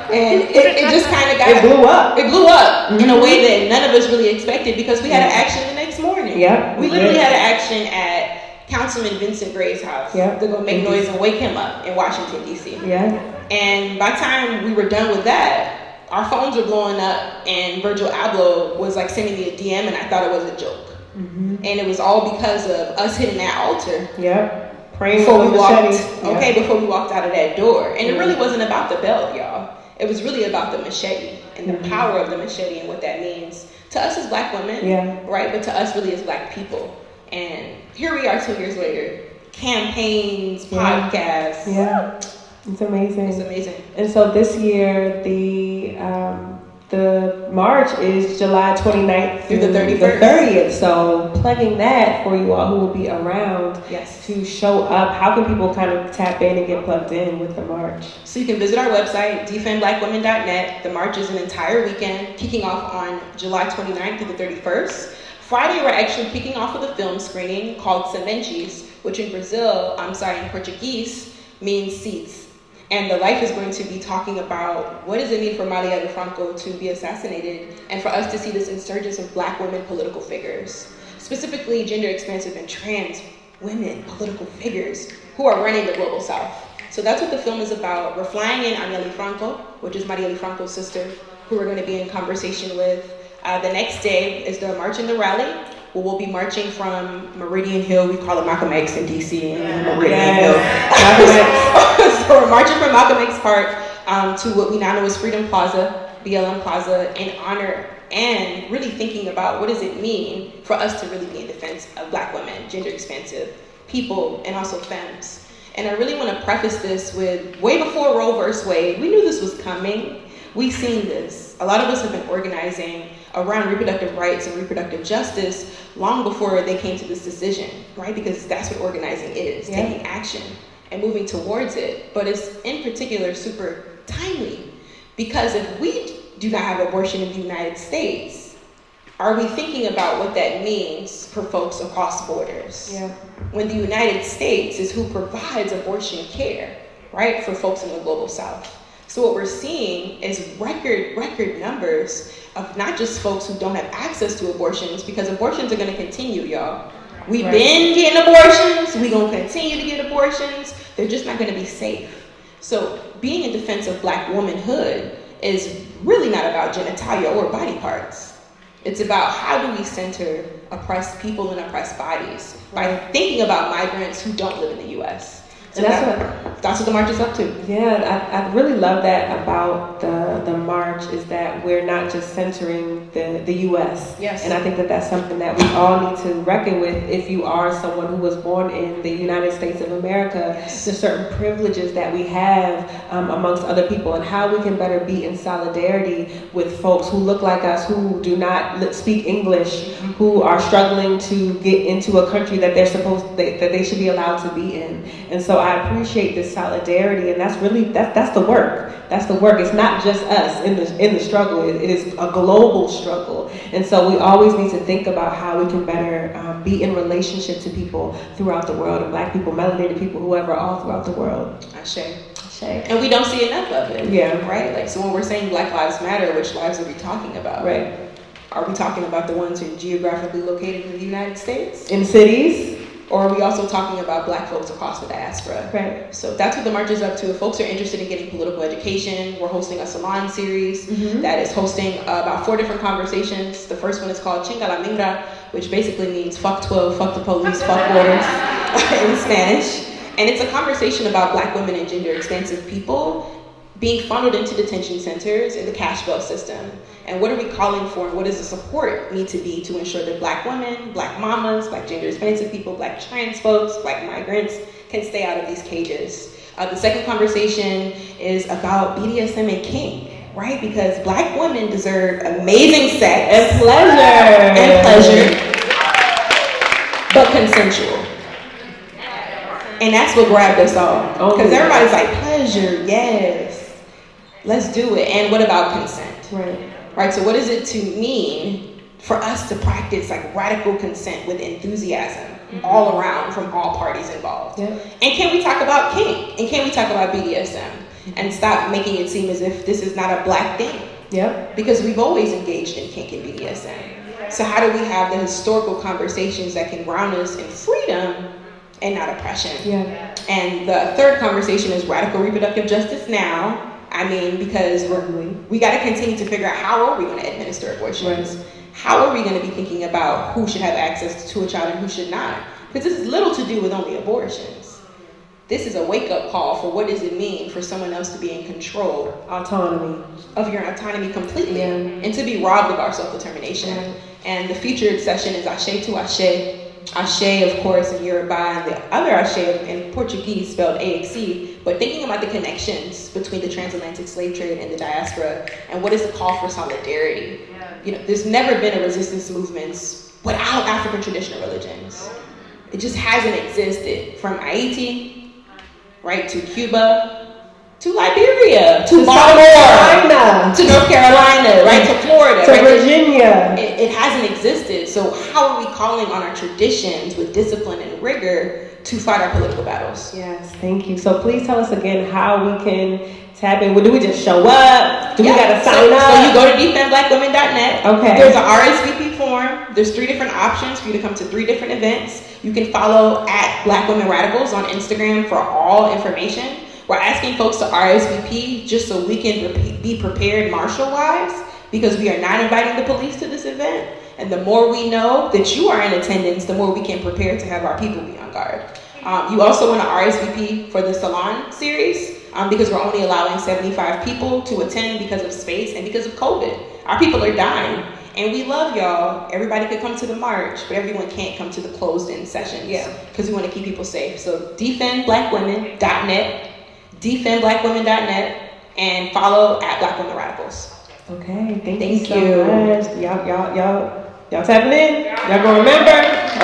And it just kind of got... It blew up. It blew up in a way that none of us really expected because we had an action the next morning. Yep. We literally had an action at Councilman Vincent Gray's house. Yep. They're going to make noise and wake him up in Washington, D.C. Yeah. And by the time we were done with that, our phones were blowing up and Virgil Abloh was like sending me a DM and I thought it was a joke. And it was all because of us hitting that altar. Yep. Praying before we walked out of that door. And it really wasn't about the belt, y'all. It was really about the machete and the power of the machete and what that means to us as black women, right? But to us really as black people. And here we are 2 years later, campaigns, podcasts. Yeah, it's amazing. It's amazing. And so this year, the march is July 29th through the 31st. The 30th. So plugging that for you all who will be around to show up. How can people kind of tap in and get plugged in with the march? So you can visit our website, defendblackwomen.net. The march is an entire weekend, kicking off on July 29th through the 31st. Friday, we're actually kicking off with a film screening called Sementes, which in Portuguese, means seeds. And the life is going to be talking about what does it mean for Marielle Franco to be assassinated and for us to see this insurgence of black women political figures, specifically gender expansive and trans women political figures who are running the global south. So that's what the film is about. We're flying in Marielle Franco, which is Marielle Franco's sister, who we're going to be in conversation with. The next day is the march and the rally. We'll be marching from Meridian Hill. We call it Malcolm X in DC and Meridian Hill. So we're marching from Malcolm X Park to what we now know as Freedom Plaza, BLM Plaza, in honor and really thinking about what does it mean for us to really be in defense of black women, gender expansive people, and also femmes. And I really want to preface this with way before Roe versus Wade, we knew this was coming. We've seen this. A lot of us have been organizing around reproductive rights and reproductive justice long before they came to this decision, right? Because that's what organizing is, taking action and moving towards it. But it's in particular super timely because if we do not have abortion in the United States, are we thinking about what that means for folks across borders? When the United States is who provides abortion care, right, for folks in the global south. So what we're seeing is record numbers of not just folks who don't have access to abortions, because abortions are going to continue, y'all. We've been getting abortions. We're going to continue to get abortions. They're just not going to be safe. So being in defense of black womanhood is really not about genitalia or body parts. It's about how do we center oppressed people and oppressed bodies by thinking about migrants who don't live in the U.S. So that's what the march is up to. Yeah, I really love that about the march is that we're not just centering the U.S. Yes. And I think that that's something that we all need to reckon with if you are someone who was born in the United States of America. Yes. There's certain privileges that we have amongst other people and how we can better be in solidarity with folks who look like us, who do not speak English, who are struggling to get into a country that that they should be allowed to be in. And so I appreciate this solidarity, and that's really that's the work. That's the work. It's not just us in the struggle. It is a global struggle, and so we always need to think about how we can better be in relationship to people throughout the world, and black people, melanated people, whoever, all throughout the world. Ashe. And we don't see enough of it. Yeah. Right. Like so, when we're saying Black Lives Matter, which lives are we talking about? Right. Are we talking about the ones who are geographically located in the United States? In cities. or are we also talking about Black folks across the diaspora? Right. So that's what the march is up to. If folks are interested in getting political education, we're hosting a salon series that is hosting about 4 different conversations. The first one is called Chinga la Mingra, which basically means fuck 12, fuck the police, fuck borders in Spanish. And it's a conversation about Black women and gender expansive people being funneled into detention centers in the cash bail system. And what are we calling for, and what does the support need to be to ensure that Black women, Black mamas, Black gender expansive people, Black trans folks, Black migrants can stay out of these cages? The second conversation is about BDSM and kink, right? Because Black women deserve amazing sex and pleasure, but consensual. And that's what grabbed us all. Because everybody's like, pleasure, yes, let's do it. And what about consent? Right, so what does it to mean for us to practice like radical consent with enthusiasm all around from all parties involved? And can we talk about kink? And can we talk about BDSM? And stop making it seem as if this is not a Black thing? Because we've always engaged in kink and BDSM. So how do we have the historical conversations that can ground us in freedom and not oppression? And the third conversation is radical reproductive justice now. I mean, because we got to continue to figure out how are we going to administer abortions? How are we going to be thinking about who should have access to a child and who should not? Because this is little to do with only abortions. This is a wake-up call for what does it mean for someone else to be in control of your autonomy completely and to be robbed of our self-determination. And the featured session is Ashe to Ashe. Ashe, of course, in Yoruba, and the other Ashe in Portuguese spelled AXE, but thinking about the connections between the transatlantic slave trade and the diaspora, and what is the call for solidarity? You know, there's never been a resistance movement without African traditional religions. It just hasn't existed. From Haiti, right, to Cuba, to Liberia, to Baltimore, to North Carolina, right, to Florida, to right, Virginia. It hasn't existed. So how are we calling on our traditions with discipline and rigor to fight our political battles? Yes, thank you. So please tell us again how we can tap in. Do we just show up? Do we gotta sign up? So you go to defendblackwomen.net. Okay. There's an RSVP form. There's 3 different options for you to come to 3 different events. You can follow at Black Women Radicals on Instagram for all information. We're asking folks to RSVP just so we can be prepared marshal-wise, because we are not inviting the police to this event. And the more we know that you are in attendance, the more we can prepare to have our people be on guard. You also want to RSVP for the salon series because we're only allowing 75 people to attend because of space and because of COVID. Our people are dying. And we love y'all. Everybody could come to the march, but everyone can't come to the closed-in sessions because we want to keep people safe. So defendblackwomen.net, defendblackwomen.net, and follow at Black Women Radicals. Okay, thank you so much. Y'all tapping in? Y'all gonna remember?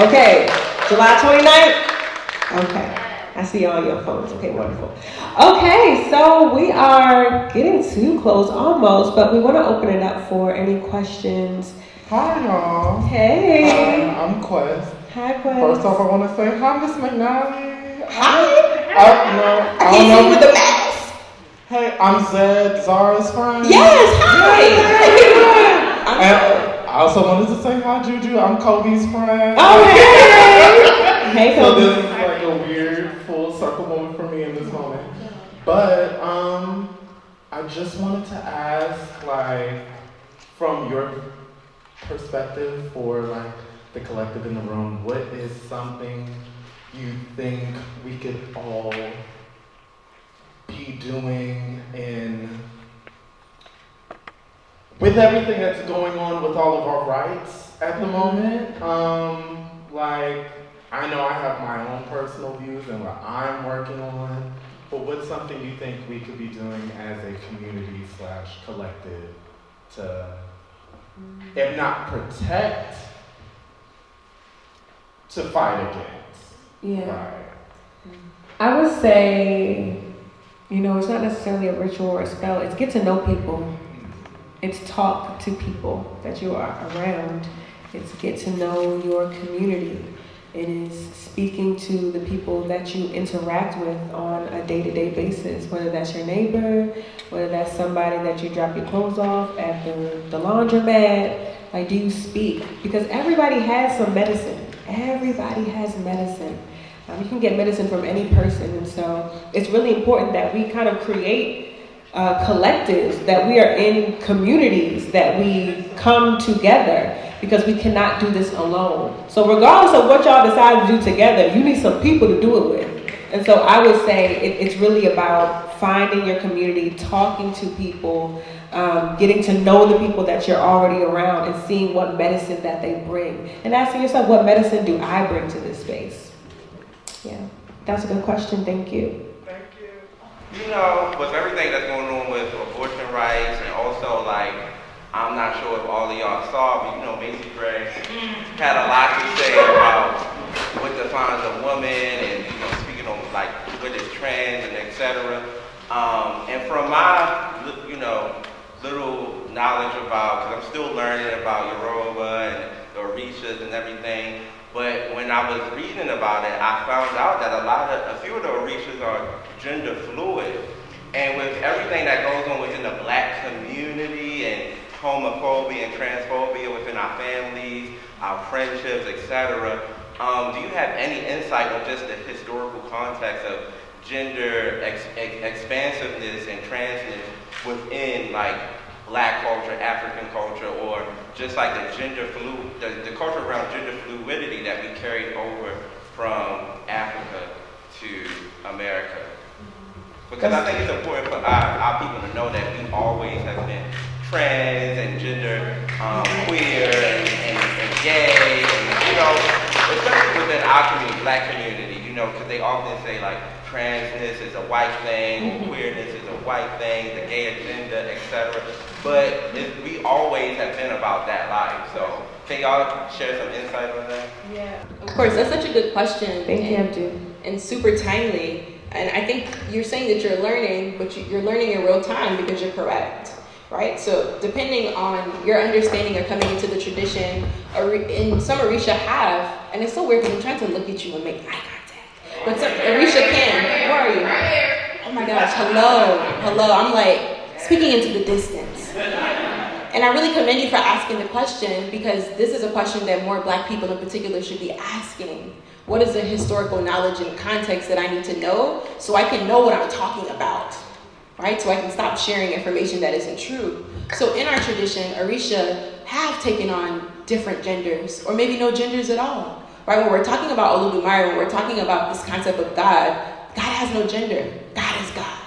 Okay, July 29th? Okay, I see all your phones. Okay, wonderful. Okay, so we are getting to close almost, but we want to open it up for any questions. Hi, y'all. Hey. I'm Quest. Hi, Quest. First off, I want to say hi, Miss McNally. Hi. I can't see you with the mask. Hey, I'm Zed, Zara's friend. Yes, hi. And I also wanted to say hi, Juju. I'm Kobe's friend. Oh, hey. Hey, So Kobe. this is like a weird full circle moment for me in this moment. But I just wanted to ask, like, from your perspective for like the collective in the room, what is something you think we could all be doing with everything that's going on with all of our rights at the moment? Like, I know I have my own personal views and what I'm working on, but what's something you think we could be doing as a community / collective to, if not protect, to fight against? Yeah. Right. I would say, it's not necessarily a ritual or a spell. It's get to know people. It's talk to people that you are around. It's get to know your community. It is speaking to the people that you interact with on a day-to-day basis, whether that's your neighbor, whether that's somebody that you drop your clothes off at the laundromat. Like, do you speak? Because everybody has some medicine. Everybody has medicine. You can get medicine from any person, and so it's really important that we kind of create collectives, that we are in communities, that we come together, because we cannot do this alone. So regardless of what y'all decide to do together, you need some people to do it with. And so I would say it's really about finding your community, talking to people, getting to know the people that you're already around, and seeing what medicine that they bring. And asking yourself, what medicine do I bring to this space? Yeah, that's a good question. Thank you. Thank you. You know, with everything that's going on with abortion rights, and also like, I'm not sure if all of y'all saw, but you know, Macy Gray had a lot to say about what defines a woman, and you know, speaking on like what is trans and etc. And from my, you know, little knowledge about, because I'm still learning about Yoruba and the Orishas and everything. But when I was reading about it, I found out that a few of the Orishas are gender fluid. And with everything that goes on within the Black community and homophobia and transphobia within our families, our friendships, etc., do you have any insight on just the historical context of gender expansiveness and transness within like Black culture, African culture, or just like the culture around gender fluidity that we carried over from Africa to America? Because I think it's important for our people to know that we always have been trans and gender queer and gay, and you know, especially within our community, Black community, you know, because they often say like transness is a white thing, or queerness is a white thing, the gay agenda, etc. But we always have been about that life. So can y'all share some insight on that? Yeah, of course, that's such a good question. Thank you, Abdu. And super timely. And I think you're saying that you're learning, but you're learning in real time because you're correct, right? So depending on your understanding or coming into the tradition, and some Orisha have, and it's so weird because I'm trying to look at you and make eye contact, but some Orisha can. Where are you? Oh my gosh, hello. I'm like speaking into the distance. And I really commend you for asking the question, because this is a question that more Black people in particular should be asking. What is the historical knowledge and context that I need to know so I can know what I'm talking about, right? So I can stop sharing information that isn't true. So in our tradition, Orisha have taken on different genders, or maybe no genders at all, right? When we're talking about Olodumare, when we're talking about this concept of God has no gender. God is God,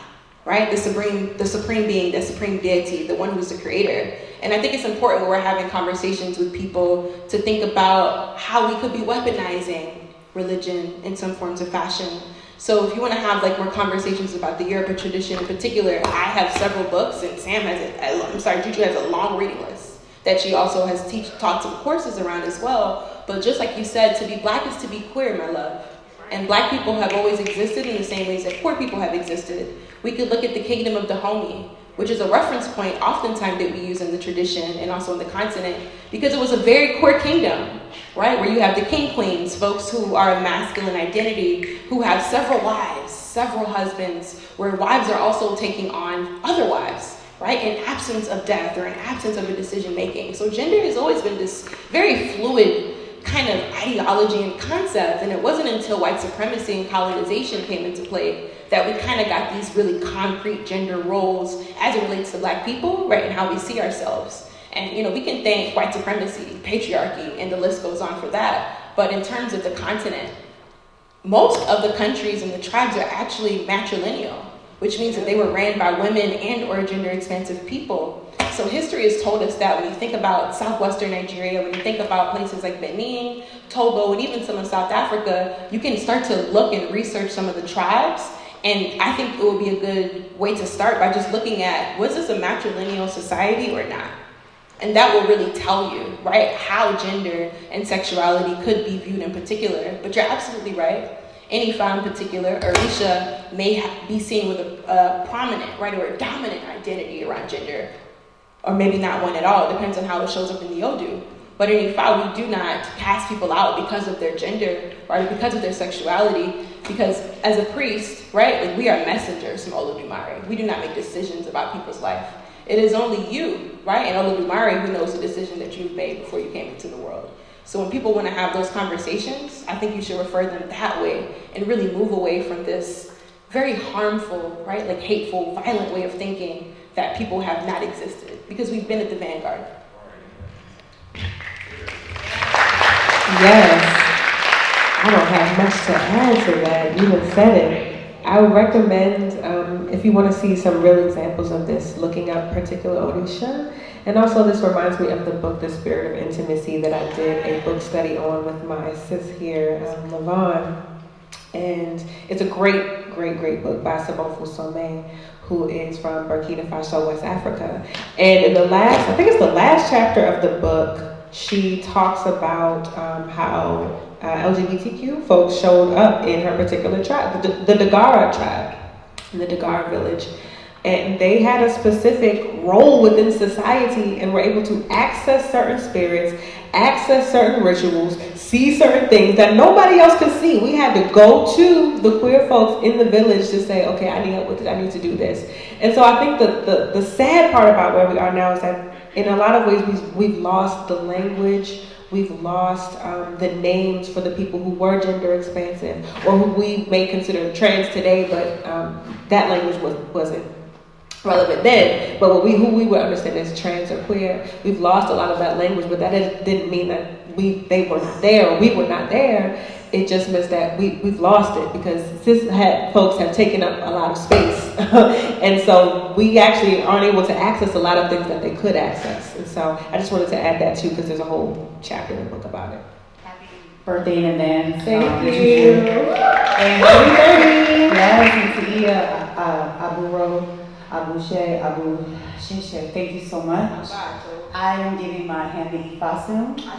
right? The supreme being, the supreme deity, the one who's the creator. And I think it's important when we're having conversations with people to think about how we could be weaponizing religion in some forms of fashion. So if you want to have like more conversations about the Yoruba tradition in particular, I have several books, and Sam has Juju has a long reading list that she also has taught some courses around as well. But just like you said, to be Black is to be queer, my love. And Black people have always existed in the same ways that queer people have existed. We could look at the kingdom of Dahomey, which is a reference point oftentimes that we use in the tradition and also in the continent, because it was a very queer kingdom, right? Where you have the king queens, folks who are of masculine identity, who have several wives, several husbands, where wives are also taking on other wives, right? In absence of death or in absence of a decision making. So gender has always been this very fluid kind of ideology and concept, and it wasn't until white supremacy and colonization came into play that we kind of got these really concrete gender roles as it relates to Black people, right, and how we see ourselves. And, you know, we can thank white supremacy, patriarchy, and the list goes on for that. But in terms of the continent, most of the countries and the tribes are actually matrilineal, which means that they were ran by women and or gender expansive people. So history has told us that when you think about southwestern Nigeria, when you think about places like Benin, Togo, and even some of South Africa, you can start to look and research some of the tribes. And I think it would be a good way to start by just looking at, was this a matrilineal society or not? And that will really tell you, right, how gender and sexuality could be viewed in particular. But you're absolutely right. Any Ifa in particular, Orisha, may be seen with a prominent, right, or a dominant identity around gender, or maybe not one at all. It depends on how it shows up in the Odu. But in Ifa, we do not cast people out because of their gender, right, because of their sexuality, because as a priest, right, like we are messengers from Olodumare. We do not make decisions about people's life. It is only you, right, and Olodumare who knows the decision that you've made before you came into the world. So when people want to have those conversations, I think you should refer them that way and really move away from this very harmful, right, like hateful, violent way of thinking that people have not existed, because we've been at the vanguard. Yes. I don't have much to add to that. You have said it. I would recommend, if you want to see some real examples of this, looking up particular Odisha. And also this reminds me of the book, The Spirit of Intimacy, that I did a book study on with my sis here, Lavon. And it's a great, great, great book by Symbolism Some, who is from Burkina Faso, West Africa. And in the last, I think it's the last chapter of the book, she talks about how LGBTQ folks showed up in her particular tribe, the Dagara tribe, in the Dagara village. And they had a specific role within society and were able to access certain spirits, access certain rituals, see certain things that nobody else could see. We had to go to the queer folks in the village to say, okay, I need help with this, I need to do this. And so I think the sad part about where we are now is that in a lot of ways we've lost the language, we've lost the names for the people who were gender expansive or who we may consider trans today, but that language wasn't relevant then. But who we would understand as trans or queer, we've lost a lot of that language, but that didn't mean that they were not there or we were not there. It just means that we've lost it because cis folks have taken up a lot of space. And so we actually aren't able to access a lot of things that they could access. And so I just wanted to add that too, because there's a whole chapter in the book about it. Happy birthday in advance. Thank you. And happy 30. Yes, and to Iya Abushe, thank you so much. I am giving my hand to Ifa soon. I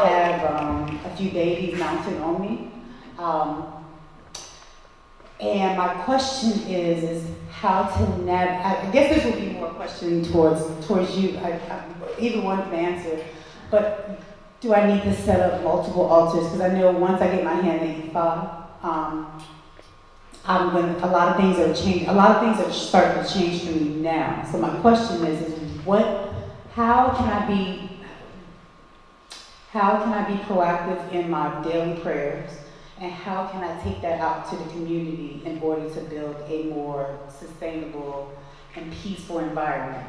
have a few babies mounted on me. And my question is how to navigate. I guess this would be more a question towards you. Either one can answer. But do I need to set up multiple altars? Because I know once I get my hand to Ifa, a lot of things are changing. A lot of things are starting to change for me now. So my question is how can I be proactive in my daily prayers, and how can I take that out to the community in order to build a more sustainable and peaceful environment?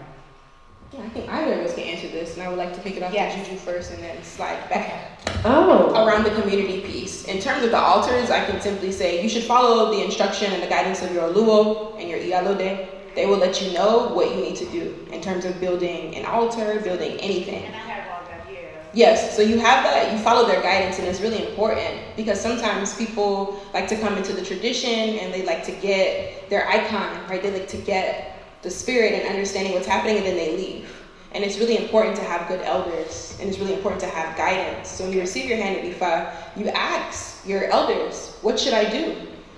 Yeah, I think either of us can answer this, and I would like to pick it up to Juju first and then slide back. Around the community piece. In terms of the altars, I can simply say you should follow the instruction and the guidance of your Oluo and your Iyalode. They will let you know what you need to do in terms of building an altar, building anything. And I have all that here. Yes, so you have that, you follow their guidance, and it's really important because sometimes people like to come into the tradition and they like to get their icon, right? They like to get the spirit and understanding what's happening, and then they leave. And it's really important to have good elders, and it's really important to have guidance. So when you receive your hand at Ifa, you ask your elders, what should I do?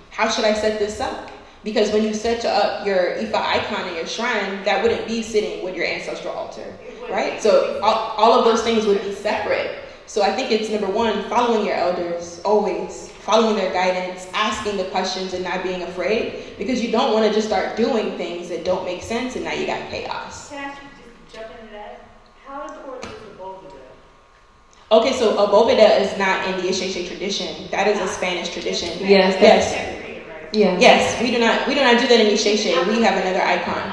How should I set this up? Because when you set up your Ifa icon in your shrine, that wouldn't be sitting with your ancestral altar, right? So all of those things would be separate. So I think it's number one, following your elders, always. Following their guidance, asking the questions and not being afraid, because you don't want to just start doing things that don't make sense and now you got chaos. Can I just jump into that? How important is the Bovida? Okay, so a Bovida is not in the Isheshe tradition. That is a Spanish tradition. Yes. Yeah. Yes, we do not do that in Isheshe. We have another icon.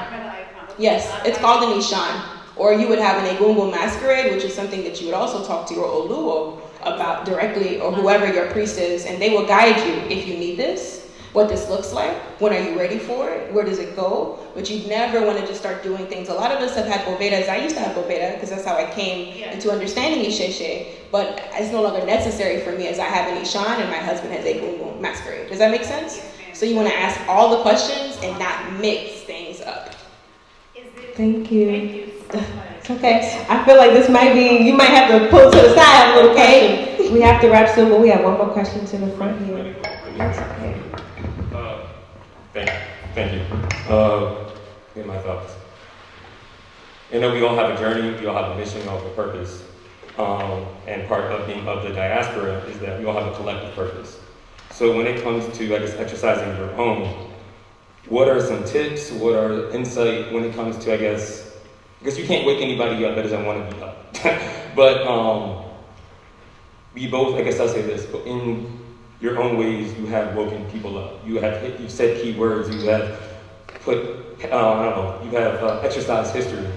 Yes, it's called an Ishan. Or you would have an Egungun masquerade, which is something that you would also talk to your Oluo about directly, or whoever your priest is, and they will guide you if you need this, what this looks like, when are you ready for it, where does it go, but you never want to just start doing things. A lot of us have had bovedas. I used to have boveda because that's how I came into understanding Isheshe, but it's no longer necessary for me as I have an Ishan and my husband has a Gungun masquerade. Does that make sense? So you want to ask all the questions and not mix things up. Thank you. Thank you so much. It's okay. I feel like this might be, you might have to pull to the side a little question. We have to wrap soon, but we have one more question to the front here. That's okay. Thank you. Get my thoughts. You know, we all have a journey, we all have a mission, we all have a purpose. And part of being of the diaspora is that we all have a collective purpose. So when it comes to, I guess, exercising your own, what are some tips, what are insight when it comes to, I guess you can't wake anybody up that doesn't want to be up. But we both, I guess I'll say this, but in your own ways, you have woken people up. You've said key words. You have put, I don't know, you have exercised history.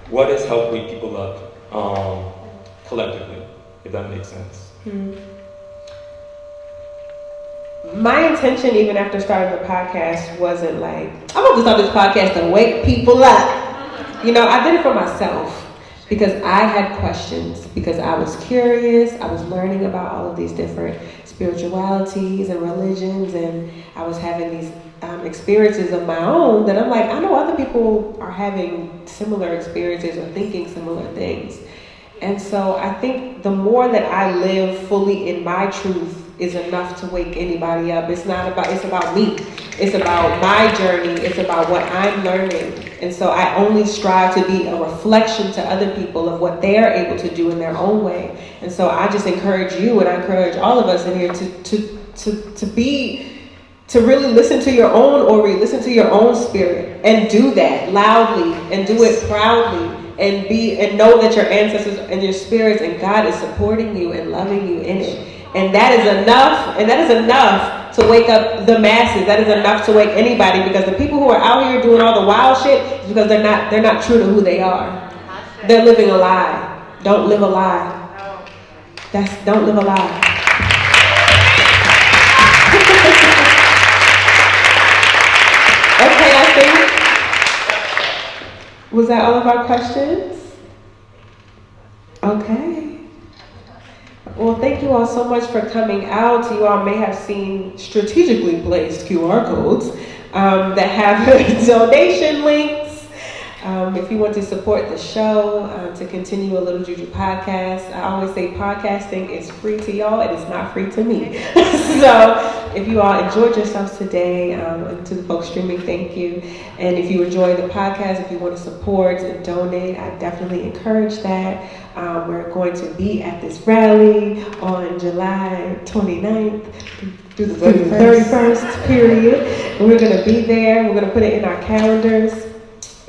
What has helped wake people up collectively, if that makes sense? My intention, even after starting the podcast, wasn't like, I'm going to start this podcast to wake people up. You know, I did it for myself because I had questions, because I was curious. I was learning about all of these different spiritualities and religions, and I was having these experiences of my own that I'm like, I know other people are having similar experiences or thinking similar things. And so I think the more that I live fully in my truth is enough to wake anybody up. It's about me. It's about my journey. It's about what I'm learning. And so I only strive to be a reflection to other people of what they are able to do in their own way. And so I just encourage you, and I encourage all of us in here to really listen to your own Ori, listen to your own spirit, and do that loudly, and do it proudly, and know that your ancestors and your spirits and God is supporting you and loving you in it. And that is enough to wake up the masses. That is enough to wake anybody, because the people who are out here doing all the wild shit is because they're not true to who they are. They're living a lie. Don't live a lie. Don't live a lie. Okay, I think, was that all of our questions? Okay. Well, thank you all so much for coming out. You all may have seen strategically placed QR codes that have donation links. If you want to support the show, to continue a Little Juju podcast, I always say podcasting is free to y'all. It is not free to me. So if you all enjoyed yourselves today, and to the folks streaming, thank you. And if you enjoy the podcast, if you want to support and donate, I definitely encourage that. We're going to be at this rally on July 29th through the 31st period. And we're going to be there. We're going to put it in our calendars.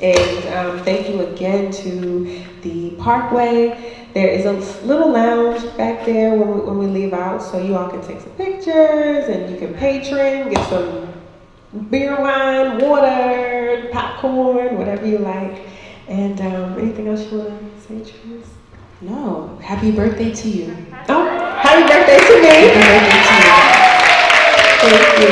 And thank you again to the Parkway. There is a little lounge back there when we leave out, so you all can take some pictures, and you can patron, get some beer, wine, water, popcorn, whatever you like. And anything else you want to say, Trinice? No. Happy birthday to you. Oh, happy birthday to me. Happy birthday to you. Thank you.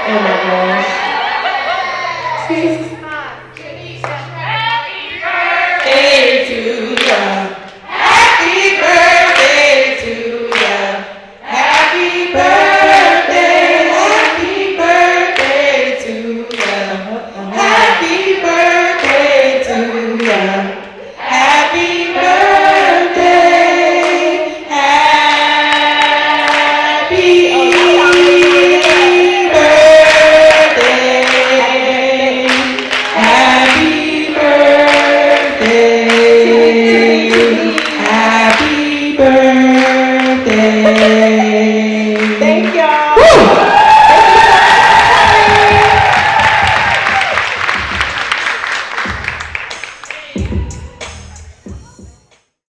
Oh my gosh. Happy birthday to ya. Happy birthday to ya. Happy birthday. Happy birthday to ya. Happy birthday to ya. Happy birthday. Happy birthday.